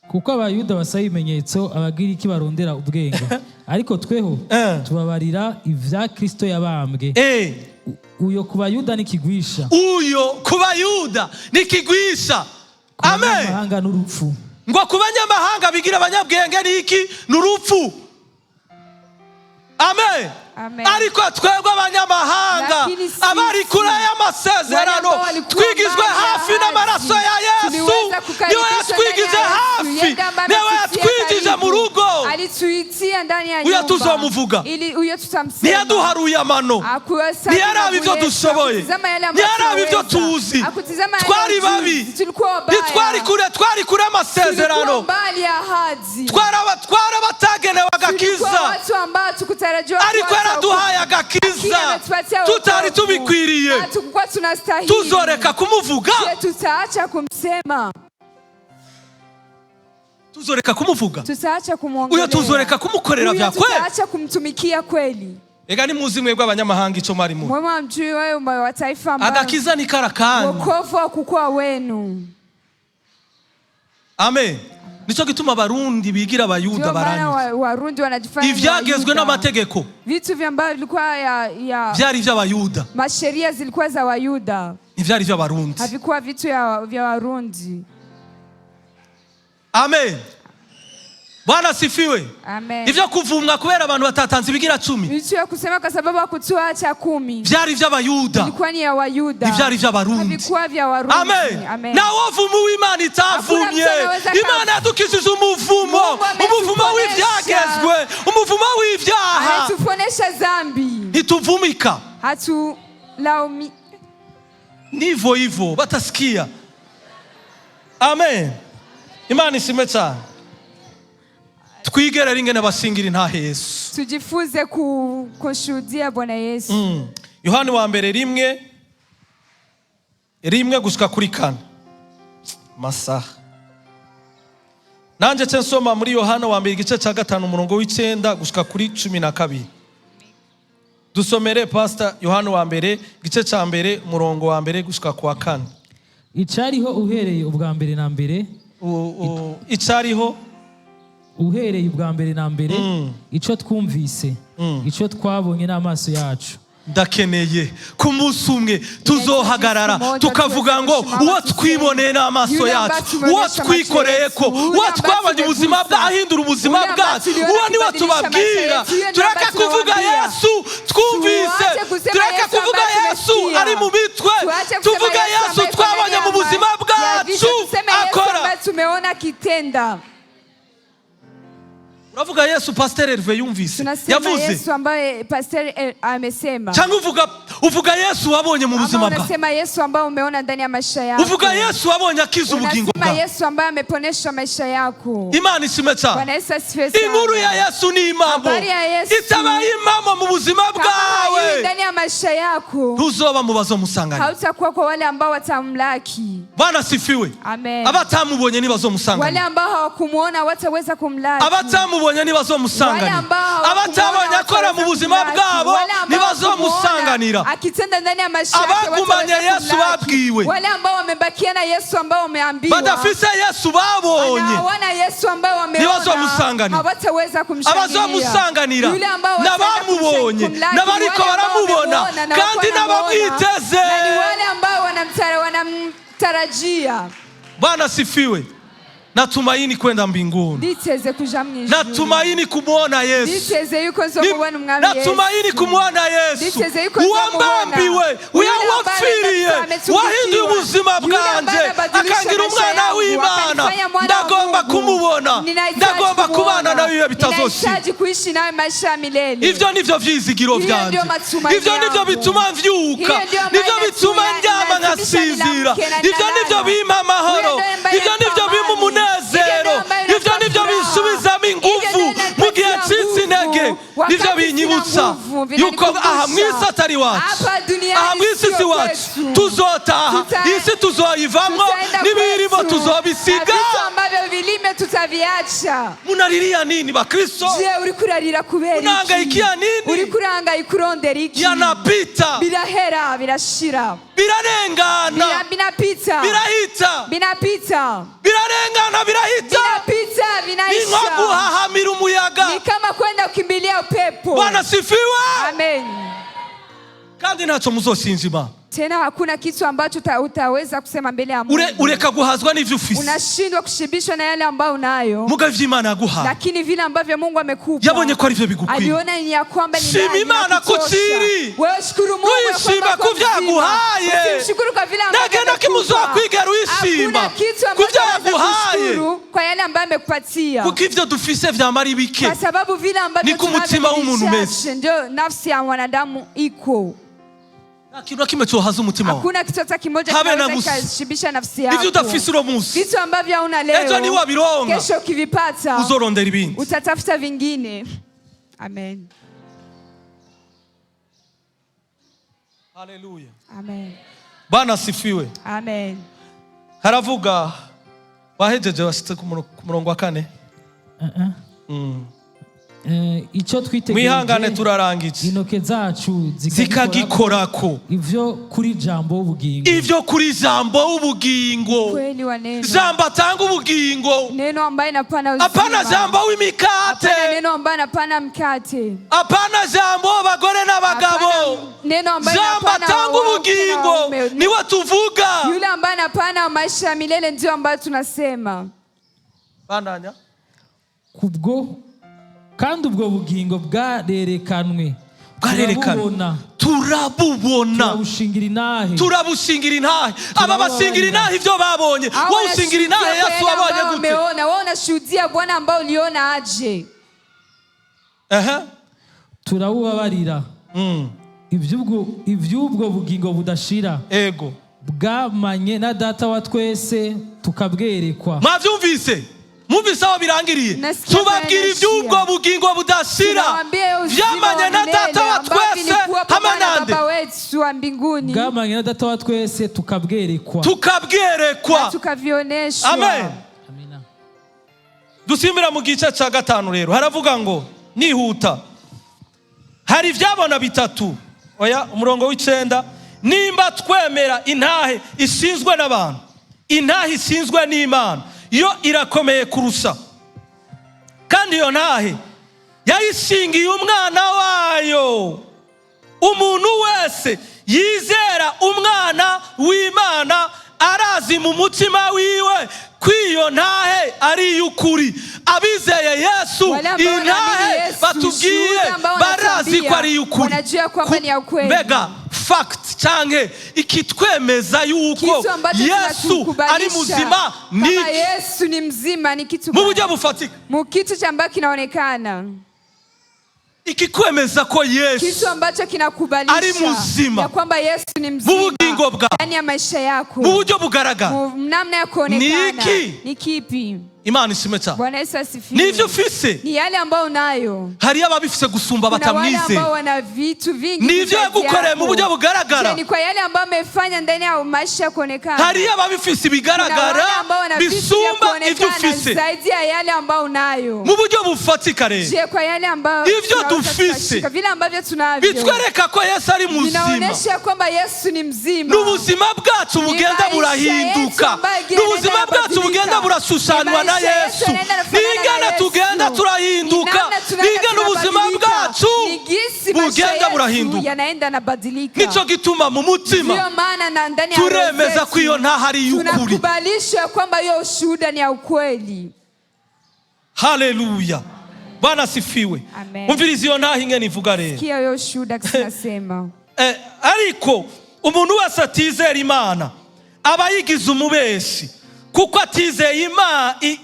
Kuko abayuda basaba ibimenyetso abagiriki barondera ubwenge. Ariko tweho tubabarira ivya Kristo yabambwe. Uyo kubayuda nikigwisha. Uyo kubayuda nikigwisha. Amen. Amahanga n'urupfu. Ngo kubanyamahanga bigira abanyabwenge niki n'urupfu. Amen. Ariko twebwe abanyamahanga abari kure y'amasezerano twigizwe hafi n'amaraso ya Yesu. Niwe yatwigije hafi. Niwe yatwigije mu rugo. Alituitia ndani ya nyumba. Uyo tuzomuvuga. Uyo tutamsema. Ntiyararuye amano. Ntiyaraba ivyo dushoboye. Ntiyaraba ivyo tuzi. Twari babi. Ntitwari kure amasezerano. Twarabagenewe agakiza. Ariko yaraduhaye agakiza. Tutari tubikwiriye. Tuzoreka kumuvuga. Tutaacha kumsema. Tuzoreka kumuvuga. Tutaacha kumwongelea. Uyo tuzoreka kumukorera vya kweli. Tutaacha kumtumikia kweli. Ega ni muzi mwebwe abanyamahanga ico marimo. Mwema mjui wewe wa taifa ambao. Agakiza ni karakani. Wokovu wa kukua wenu. Amen. Nico gituma abarundi bigira abayuda baranyuze. Warundi wanajifanya ivyagezwe n'amategeko. Vitu vyambavyo vilikuwa vyari vy'abayuda. Masheria zilikuwa za Wayuda. Ivyari vy'abarundi. Havikuwa vitu vya Warundi. Amen. Bwana sifiwe. Amen. Ivyo kuvumwa kubera abantu batatanze ibigira 10. Icyo kusema kwa sababu hakutoa cha 10. Vyari vy'abayuda. Ilikuwa ni ya Wayuda. Ivyari vy'abarundi. Havikuwa vya Warundi. Amen. Amen. Na wovumu w'Imana itavumye. Imana yadukijije umuvumo. Umuvumo w'ivyagezwe. Umuvumo w'ivyaha. Hatufonesha zambi. Nituvumika. Hatulaumi. Nivo hivyo batasikia. Amen. Imana ishimwe cyane. Twigere ringene basingira ntahe Yesu. Tujifunze kushuhudia Bwana Yesu. Yohana wa mbere rimwe gushika kuri 4. Masaha. Nanje nsoma muri Yohana wa mbere igice cya 5 umurongo w'9 gushika kuri 12. Dusomere Pastor Yohana wa mbere igice cya mbere umurongo wa mbere gushika kwa 4. Icariho uhereye ubwa mbere na mbere. Icariho uhereye ubwa mbere na mbere. Ico twumvise. Ico twabonye n'amaso yacu. Ndakeneye ku munsi umwe tuzohagarara tukavuga ngo uwo twiboneye n'amaso yacu, uwo twikoreye ko, uwo twabonye ubuzima bwahindura ubuzima bwacu, uwo niwe tubabwira. Tureka kuvuga Yesu twumvise, tureka kuvuga Yesu ari mu mitwe, tuvuga Yesu twabonye mu buzima bwacu akora. Tumeona kitenda. Uravuga Yesu Pastor Herve yumvise yavuze Yesu ambaye Pastor amesema. Cyangwa uvuga Yesu wabonye mu buzima bwawe. Unasema Yesu ambaye umeona ndani ya maisha yako. Uvuga Yesu wabonye akiza ubugingo bwawe. Unasema Yesu ambaye ameponesha maisha yako. Imana ishimwe cyane. Bwana Yesu asifiwe sana. Inkuru ya Yesu ni imambo. Itabaye imambo mu buzima bwawe. Ndani ya maisha yako. Tuzoba mu bazomusanganya. Hautakuwa kwa wale ambao watamlaki. Bwana sifiwe. Amen. Abatamubonye ni bazomusanganya. Wale ambao hawakumuona wataweza kumlaki. Abatamubonye ni bazomusanganya. Abatabonye akora mu buzima bwabo ni bazomusanganira. Akitenda ndani ya maisha yake abakumanye Yesu babwiwe. Wale ambao wamebakia na Yesu ambao wameambiwa. Badafise Yesu babonye. Wana Yesu ambao wameona. Ni bazomusanganira. Hawataweza kumshangilia. Abazomusanganira. Nabamubonye. Nabariko baramubona. Kandi nabamwiteze. Na ni wale ambao wanamtarajia. Bwana sifiwe. Natumaini kwenda mbinguni. Natumaini kumuona Yesu. Natumaini kumuona Yesu. Uwambambiwe, uyawapfiriye, wahinduye ubuzima bwanje, akangira umwana w'Imana. Ndagomba kumubona. Ndagomba kubana nawe ibihe bitazoshira. Ivyo nivyo vyizigiro vyanje. Ivyo nivyo bituma mvyuka. Nivyo bituma ndyama nkasinzira. Ivyo nivyo bimpa amahoro. Ivyo nivyo bimpa umunezero. Ivyo nivyo bisubizamo inguvu mu gihe c'intege. Nivyo binyibutsa yuko aha mwisi atari wacu, aha mwisi si wacu. Tuzotaha, isi tuzoyivamwo, n'ibirimo tuzobisiga. Munariria nini bakristo? Unahangaikia nini? Yanapita, birahera, birashira, birarengana, binapita, birahita, birarengana, birahita, vinaisha. Ni nko guhahamira umuyaga. Ni kama kwenda kukimbilia upepo. Bwana sifiwe. Amen. Kandi ntacyo muzosinzima. Tena hakuna kitu ambacho utaweza kusema mbele ya Mungu. Ureka guhazwa n'ivyo ufise. Unashindwa kushibishwa na yale ambayo unayo. Muga vy'Imana yaguha. Lakini vile ambavyo Mungu amekupa. Yabonye ko ari vyo bigukwiye. Aliona ni ya kwamba ni shima Imana kutsiri. Wewe shukuru Mungu kwa kuvyaguhaye. Ushukuru kwa vile ambavyo amekupa. Nagenda kimuzokwigera wishima. Hakuna kitu ambacho kushukuru kwa yale ambayo amekupatia. Kuko ivyo dufise vyamara ibike. Kwa sababu vile ambavyo tunavyo ndio nafsi ya wanadamu iko. Hakuna kimechohaza umutima wako. Hakuna kitu hata kimoja kinaweza kushibisha nafsi yako. Ivyo udafise uno munsi. Vitu ambavyo hauna leo. Ejo ni wabironga. Kesho ukivipata. Uzorondera ibindi. Utatafuta vingine. Amen. Haleluya. Amen. Bwana sifiwe. Amen. Haravuga wahejeje washitse ku murongo wa 4. Icyo twitegereje mwihangane turarangije intoke zacu zikagikorako ivyo kuri jambo ubugingo, ivyo kuri jambo ubugingo, kweli wa neno, jambo atanga ubugingo, neno ambaye napana uzima, apana jambo w'imikate, apana neno ambaye napana mkate, apana jambo abagore n'abagabo, neno ambaye jambo atanga ubugingo niwe tuvuga, yule ambaye napana maisha ya milele ndio ambaye tunasema. Bandanya. kandi ubwo bugingo bwarerekanwe turabubona turabushingira intahe aba bashingira intahe ibyo babonye wowe ushingira intahe Yesu wabonye gute wewe unashuhudia Bwana ambao uliona aje turabubabarira iby'ubwo bugingo budashira ego bwamanye na data wa twese tukabwerekwa mwavyumvise mumvise aho birangiriye tubabwira iby'ubwo bugingo budashira byamanye na data wa twese hamanande bwamanye na data wa twese tukabwerekwa tukavyoneshwa amen dusimbira mu gice cya 5 rero haravuga ngo nihuta hari ibyabona bitatu oya umurongo w'9 nimba twemera intahe ishinzwe n'abantu intahe ishinzwe n'Imana yo irakomeye kurusha kandi iyo ntahe yayishingiye umwana wayo umuntu wese yizera umwana w'Imana arazi mu mutima wiwe kwiyo ntahe ari y'ukuri abizeye Yesu intahe batubwiye barazi ko ari y'ukuri mbega fact canke ikitwemeza yuko Yesu ari muzima ni Yesu ni mzima ni kitu mu buryo bufatika mu kitu chamba kinaonekana ikikwemeza ko Yesu kitu ambacho kinakubalisha ari muzima ya kwamba Yesu ni mzima ubugingo bwa ndani ya maisha yako mu buryo bugaragara namna ya kuonekana ni kipi Imana ishimwe cyane Bwana Yesu asifiwe nivyo ufise ni yale ambao unayo hari ababifise gusumba batamwize ambao wana vitu vingi nivyo yagukoreye mu buryo bugaragara ni kwa yale ambao amefanya ndani ya maisha ya kuonekana hari ababifise bigaragara bisumba ivyo ufise zaidi ya yale ambao unayo mu buryo bufatika rero je kwa yale ambao ivyo dufise vile ambavyo tunavyo bitwereka ko Yesu ari muzima inaonesha kwamba Yesu ni mzima n'ubuzima bwacu bugenda burahinduka n'ubuzima bwacu bugenda burashushanywa na Yesu ningana tugenda turahinduka ningana ubuzima bwacu bugenda burahinduka yanaenda na badilika nico gituma mu mutima ndio maana na ndani ya turemeza ko iyo ntahari y'ukuri tunakubalisha kwamba hiyo ushuhuda ni ya ukweli haleluya Bwana sifiwe umvirize iyo ntahe ingene ivuga rero sikia hiyo ushuhuda kinasema ariko umuntu wese atizera Imana aba yigize umubeshi kuko atizeye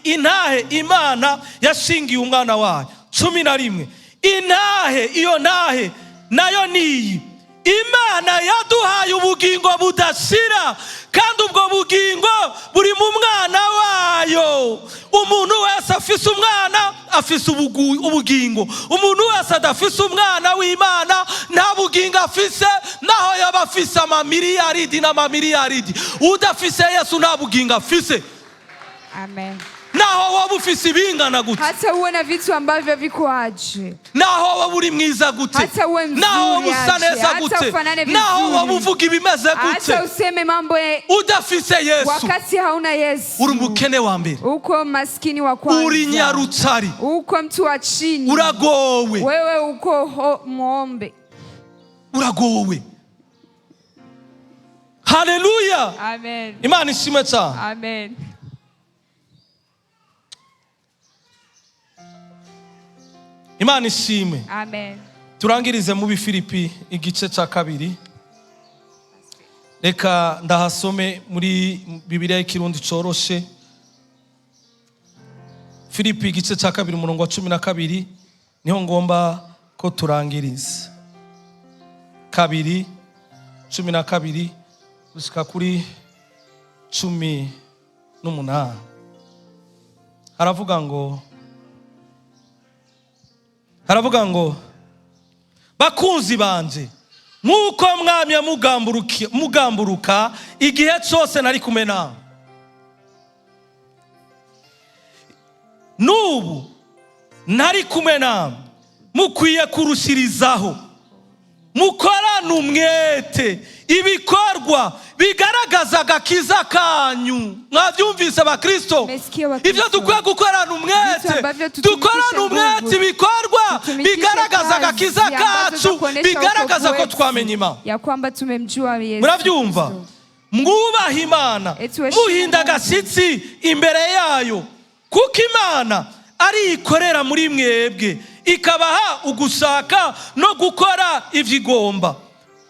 intahe Imana yashingiye umwana wayo 11 intahe iyo ntahe nayo niyi Imana yaduhaye ubugingo budashira kandi ubwo bugingo buri mu mwana wayo umuntu wese afise umwana afise ubugingo umuntu wese adafise umwana w'Imana nta bugingo afise naho yaba afise amamiliyaridi n'amamiliyaridi udafise Yesu nta bugingo afise amen naho waba ufise ibingana gute hata uwe na vitu ambavyo viko aje naho waba uri mwiza gute naho waba usa neza gute naho waba uvuga ibimeze gute hata useme mambo udafise Yesu wakati hauna Yesu uri umukene wa mbere uko maskini wa kwanza uri nyarutsari uko mtu wa chini uragowe wewe uko muombe uragowe haleluya amen Imana ishimwe cyane amen Imana ishimwe amen turangirize mu Bifilipi igice cya 2 reka ndahasome muri Bibiliya y'ikirundi coroshe Filipi igice cya 2 umurongo wa 12 niho ngomba ko turangiriza 2:12 gushika kuri 18 haravuga ngo bakunzi banje nk'uko mwamya mugamburuka igihe cyose nari kumwe nawe n'ubu nari kumwe nawe mukwiye kurushirizaho mukorane umwete ibikorwa bigaragaza agakiza kanyu mwabyumvise abakristo ivyo dukwiye gukorana umwete dukorane umwete ibikorwa bigaragaza agakiza kacu bigaragaza ko twamenye Imana ya kwamba tumemjua Yesu murabyumva mwubaha Imana muhinda agashyitsi imbere yayo kuko Imana ariyikorera muri mwebwe, ikabaha ugushaka no gukora ivyo igomba.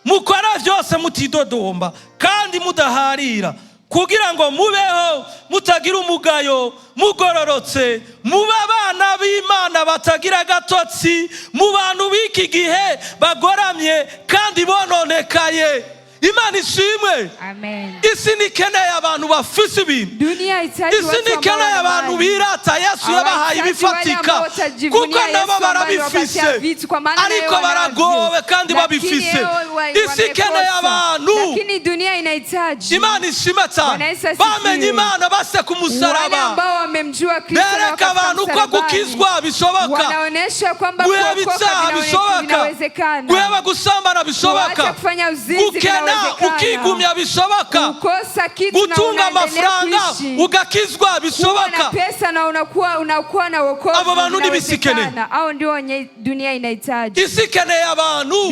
Mukora vyose mutidodomba kandi mudaharira, kugira ngo mubeho mutagira umugayo, mugororotse, mube abana b'Imana batagira gatotsi, mu bantu b'iki gihe bagoramye kandi bononekaye. Imana ishimwe. Amen. Isi nikeneye abantu bafise ibintu. Isi nikeneye abantu birata Yesu yabahaye ibifatika, kuko nabo barabifise ariko baragowe kandi babifise. Isi ikeneye abantu. Imana ishimwe cyane. Bamenye Imana base ku musaraba, bereka abantu ko gukizwa bishoboka, guheba icyaha bishoboka, guheba gusambana bishoboka, gukena ukigumya bishoboka, gutunga amafaranga ugakizwa bishoboka. Abo bantu nibisikene. Isi ikeneye abantu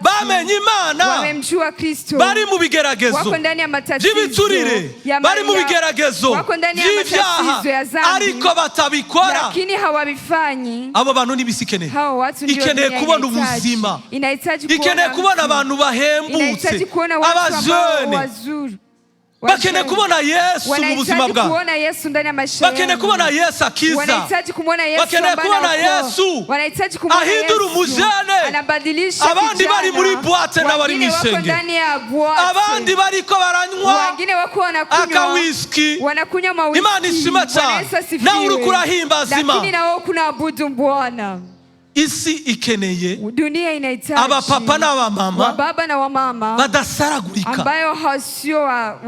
bamenye Imana, bari mu bigeragezo by'ibiturire, bari mu bigeragezo by'ibyaha ariko batabikora. Abo bantu nibisikene. Ikeneye kubona ubuzima, ikeneye kubona abantu bahembutse, abajene bakeneye kubona Yesu mu buzima bwabo, bakeneye kubona Yesu akiza, bakeneye kubona Yesu ahindura umujene. Abandi bari muri boite n'abari mw'isenge, abandi bariko baranywa akawiski. Imana ishimwe cyane. Nawe uri kurahimbaza Imana. Isi ikeneye abapapa n'abamama badasaragurika,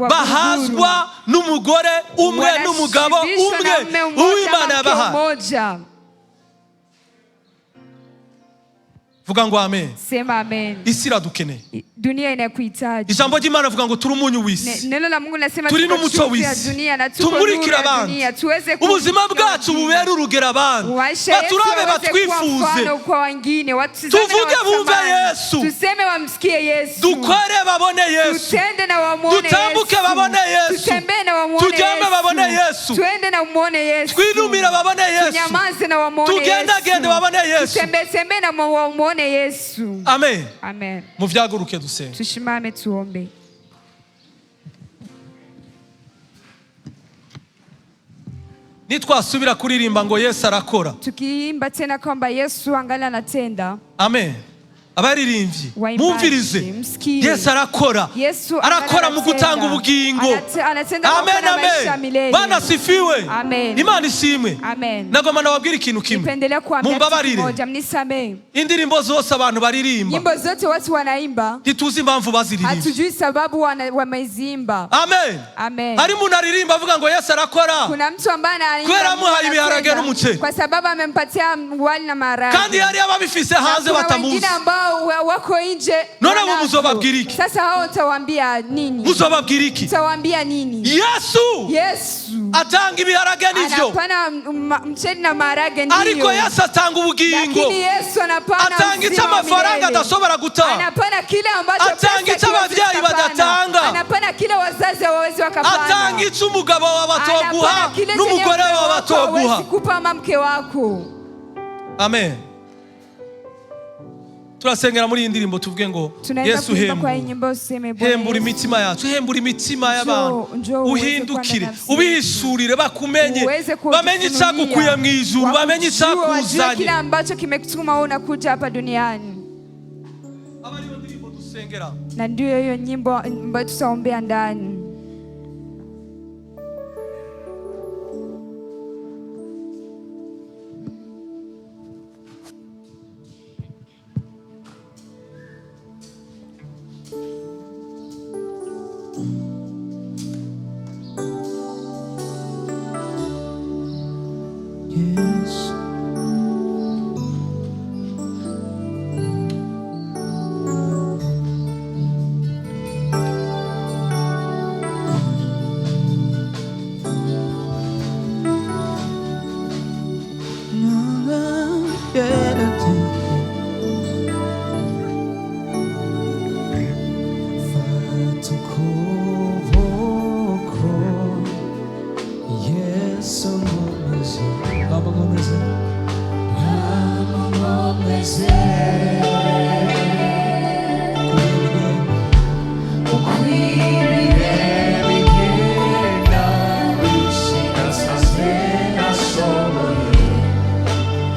bahazwa n'umugore umwe n'umugabo umwe uw'Imana yabahaye. Vuga ngo amen. Sema amen. Isi iradukeneye. Dunia inakuhitaji. Ijambo ry'Imana rivuga ngo turi umunyu w'isi, neno la Mungu linasema turi n'umuco w'isi, tumurikira abandi, ubuzima bwacu bubera urugero abandi, baturabe batwifuze, tuvuge bumve Yesu, tuseme wamsikie Yesu, dukore babone Yesu, tutende na wamuone Yesu, dutambuke babone Yesu, tutembee na wamuone Yesu, tujyame babone Yesu, tuende na umuone Yesu, twinumira babone Yesu, tunyamaze na wamuone Yesu, tugendagende babone Yesu, tutembee na wamuone Yesu. Amen. Amen. Muvyaguruke dusenge. Tushimame tuombe. Nitwasubira kuririmba ngo Yesu arakora, tukiimba tena kwamba Yesu angali anatenda. Amen. Abaririmbyi mumvirize, Yesu arakora, arakora mu gutanga ubugingo. Amen, amen. Bana sifiwe. Imana ishimwe. Nagoma nababwira ikintu kimwe, mumbabarire. Indirimbo zose abantu baririmba, nyimbo zote watu wanaimba, ntituzi impamvu baziririmba, hatujui sababu wamezimba. Amen. Amen. Hari umuntu aririmba avuga ngo Yesu arakora, kuna mtu ambaye anaimba kwera muhaye ibiharage n'umuceri, kwa sababu amempatia wali na maharage, kandi hari ababifise hanze batamuzi, wako nje. None abo muzobabwira iki? Sasa hao utawaambia nini? Muzobabwira iki? Utawaambia nini? Yesu atanga ibiharage n'ivyo, anapana mcheli na maharage ndio, ariko Yesu atanga ubugingo. Lakini Yesu anapana atanga icyo amafaranga adashobora gutanga, anapana kile ambacho atanga icyo abavyeyi badatanga, anapana kile wazazi hawawezi wakapana, atanga icyo umugabo wawe atoguha n'umugore wawe atoguha, sikupa mke wako. Amen. Turasengera muri iyi ndirimbo tuvuge ngo Yesu hembura imitima yacu, hembura imitima y'abantu, uhindukire, ubihishurire, bakumenye, bamenye icyagukuye mu ijuru, bamenye icyakuzanye, kile ambacho kimekutuma wewe unakuja hapa duniani. Aba ariyo ndirimbo dusengera, na ndio hiyo nyimbo ambayo tutaombea ndani.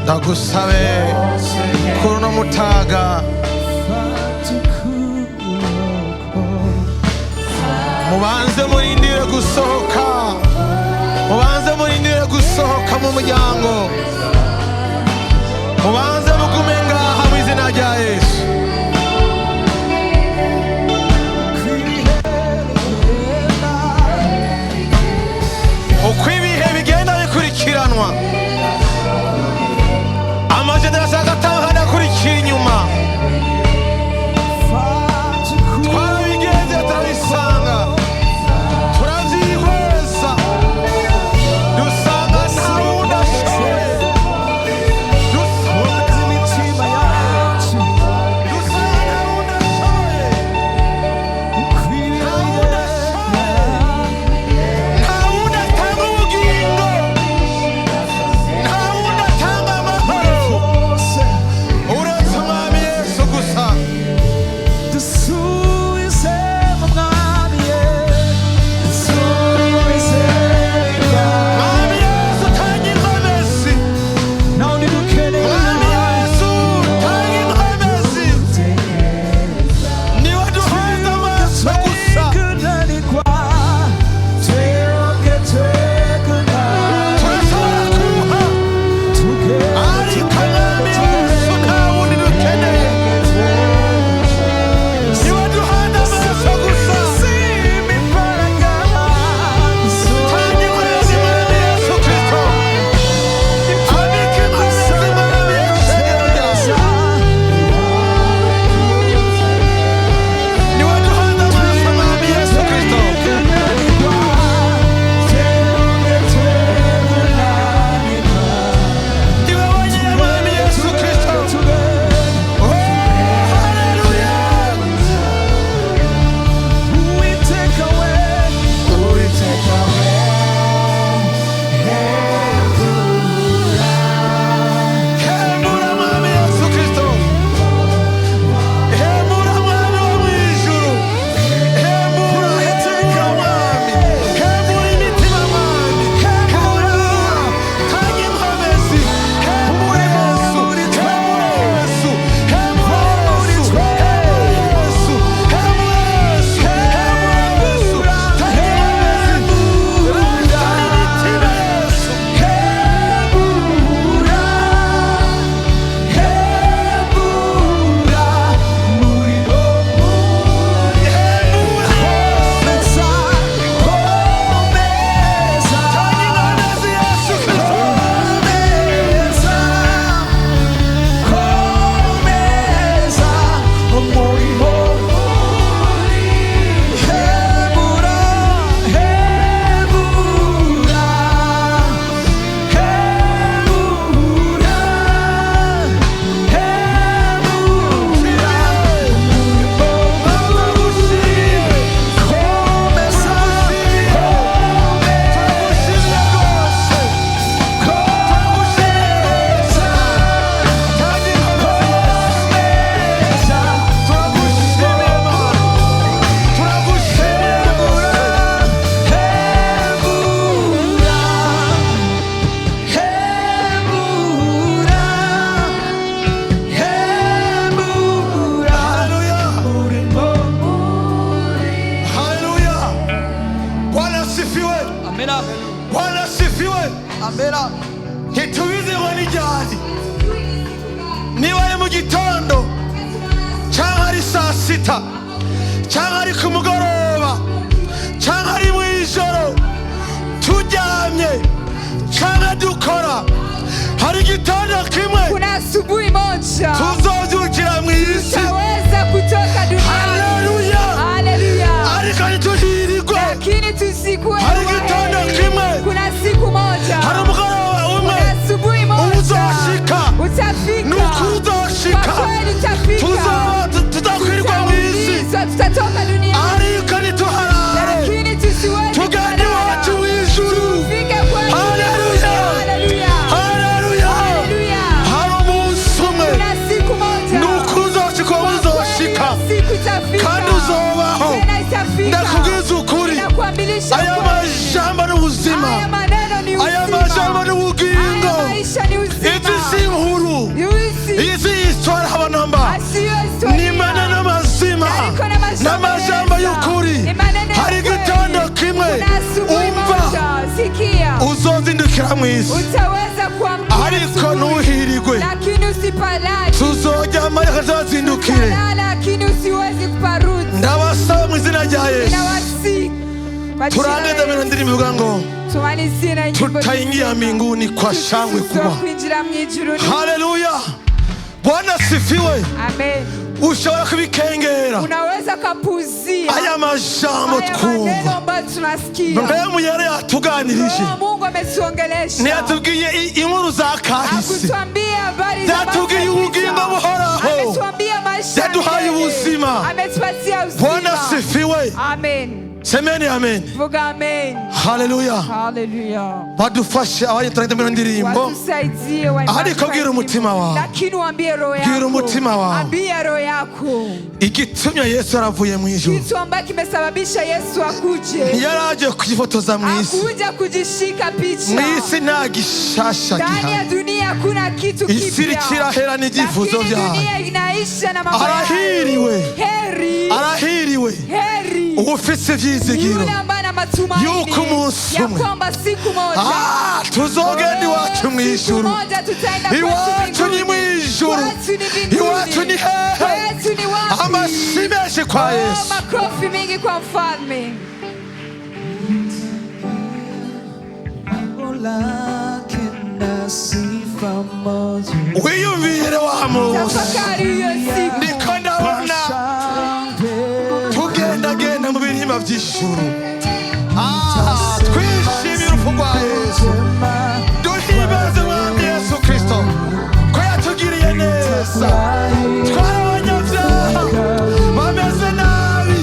ndagusabe kuri uno mutaga mubanze murindire gusohoka, mubanze murindire gusohoka mu muryango, mubanze mugume ngaha mu izina rya Yesu. uko ibihe bigenda bikurikiranwa, amajenerasiyo agataha adakurikira inyuma, twarabigenze turabisanga, turabyihweza, dusanga nta wundi ashoboye, dusanga imitima yacu, dusanga nta wundi ashoboye, nta wundi ashoboye, nta wundi atanga ubugingo, nta wundi atanga amahoro uretse umwami Yesu gusa. dusubize mu mwami Yesu, Mwami Yesu tanga inkomezi, nawe ntidukeneye Mwami Yesu tanga inkomezi, niwe duhanze amaso gusa, kunanirwa, twebwe kunanirwa, turashobora kuha, ariko Mwami Yesu nta wundi dukeneye, niwe duhanze amaso gusa, tanga inkomezi Mwami Yesu Kristo, abika inkomezi Mwami Yesu ryawe, niwe duhanze amaso Mwami Yesu Kristo. Iwe wenyine Mwami Yesu Kristo. Oh, haleluya. Hembura Mwami Yesu Kristo. Hembura Mwami wo mw'ijuru. Hembura iteka Mwami. Hembura imitima Mwami. Hembura. Tanga inkomezi. Hembura Yesu. Hembura Yesu. Hembura Yesu. Hembura Yesu. Hembura Yesu. Hembura Yesu. Tanga inkomezi. Tanga imitima Yesu. Haleluya. Bwana asifiwe. Amena. Bwana asifiwe. Amena. Ntitubizi ngo ni ryari, niba ari mu gitondo cyangwa ari saa sita cyangwa ari ku mugoroba cyangwa ari mu ijoro, turyamye cyangwa dukora, hari igitondo kimwe Kuna asubuhi moja tuzobyukira mu isi. tutaweza kutoka duniani. Haleluya. Haleluya. Ariko ntituhirirwe, Lakini tusikuwe hari igitondo kimwe, kuna siku moja, hari umugoroba umwe kuna asubuhi moja uzoshika, utafika. nuko uzoshika, Kwa kweli utafika. tuzakwirirwa mu isi, Tutatoka duniani. ariko ntituharare, Lakini tusiweze tugane iwacu w'ijuru. tufike kwa Haleluya. Haleluya. Haleluya. Haleluya. Hari umunsi umwe Kuna siku aya majambo n'ubuzima, aya majambo n'ubugingo. Izi si inkuru, izi histoire habanamba, ni maneno mazima n'amajambo y'ukuri. Hari igitondo kimwe umva uzozindukira mu isi, ariko ntuhirigwe. Tuzojya amareka tuzazindukire. Ndabasaba mu izina rya Yesu, turangize bino ndirimbo ivuga ngo tutaingia mbinguni kwa shangwe kubwa. Haleluya, Bwana sifiwe. Amen. Ushobora kubikengera, unaweza kapuzia aya majambo twumva. Mbemu yari yatuganirije, Mungu ametuongelesha, ntiyatubwiye inkuru za kahise, yatubwiye ubugingo buhoraho, yaduhaye ubuzima. Bwana sifiwe. Amen. Semeni amen. Vuga amen. Haleluya. Haleluya. Badufashe abayituranye mu ndirimbo, ariko bwira umutima wawe, lakini uambie roho yako, bwira umutima wawe, ambia roho yako igitumye Yesu aravuye mu ijuru, kitu ambacho kimesababisha Yesu akuje. Ntiyaraje kujifotoza mu isi, akuja kujishika picha mu isi nta gishasha gihari. Ndani ya dunia hakuna kitu kipya, isi kirahera n'ibyifuzo byawe. Dunia inaisha na mambo yake. Arahiriwe, heri, arahiriwe, heri ufise ivyizigiro yuko umunsi umwe tuzogenda iwacu mu ijuru. Iwacu ni mu ijuru, iwacu ni hehe? Amashyi menshi kwa Yesu. Makofi mengi kwa mfalme. Wiyumvire wa munsi, ndiko ndabona tugendagenda mu birima by'ijuru. Twishimire urupfu rwa Yesu, duhimbaze Mwami Yesu Kristo ko yatugiriye neza. Twari abanyabyaha bameze nabi,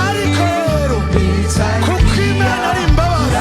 ariko rero kuko Imana ari imbabazi,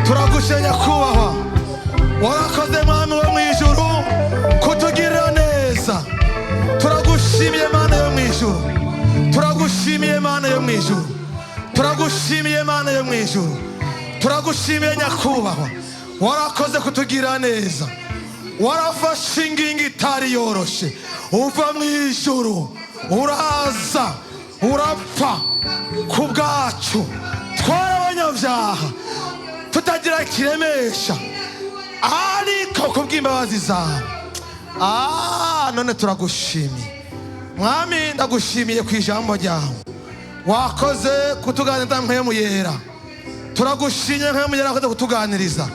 turagushimye kubahwa. Warakoze Mwami wo mu ijuru kutugirira neza. Turagushimiye Mana yo mu ijuru, turagushimiye Mana yo mu ijuru, turagushimiye Mana yo mu ijuru, turagushimiye nyakubahwa. Warakoze kutugirira neza, warafashe ingingo itari yoroshe, uva mu ijuru uraza urapfa ku bwacu. Twari abanyabyaha tutagira kiremesha, ariko kubw'imbabazi zawe none turagushimiye Mwami. Ndagushimiye ku ijambo ryawe, wakoze kutuganiriza mpemu yera. Turagushimye mpemu yera, wakoze kutuganiriza,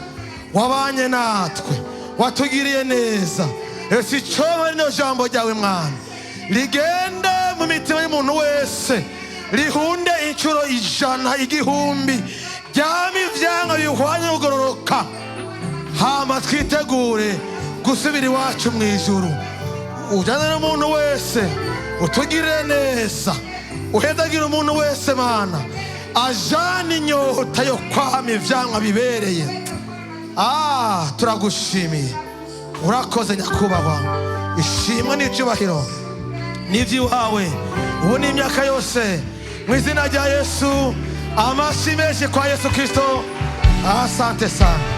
wabanye natwe, watugiriye neza. Ese icyoba rino jambo ryawe Mwami rigende mu mitima y'umuntu wese, rihunde inshuro 100 igihumbi ryami ivyanga bihwanye kugororoka. Hama twitegure gusubira iwacu mu ijuru. Ujyane n'umuntu wese, utugirire neza, uhezagira umuntu wese Mana, ajana inyota yo kwama ivyanga bibereye. Turagushimiye, urakoze nyakubahwa. ishimwe n'icyubahiro n'iby'iwawe ubu ni imyaka yose mu izina rya Yesu. Amashyi menshi kwa Yesu Kristo. Asante sana.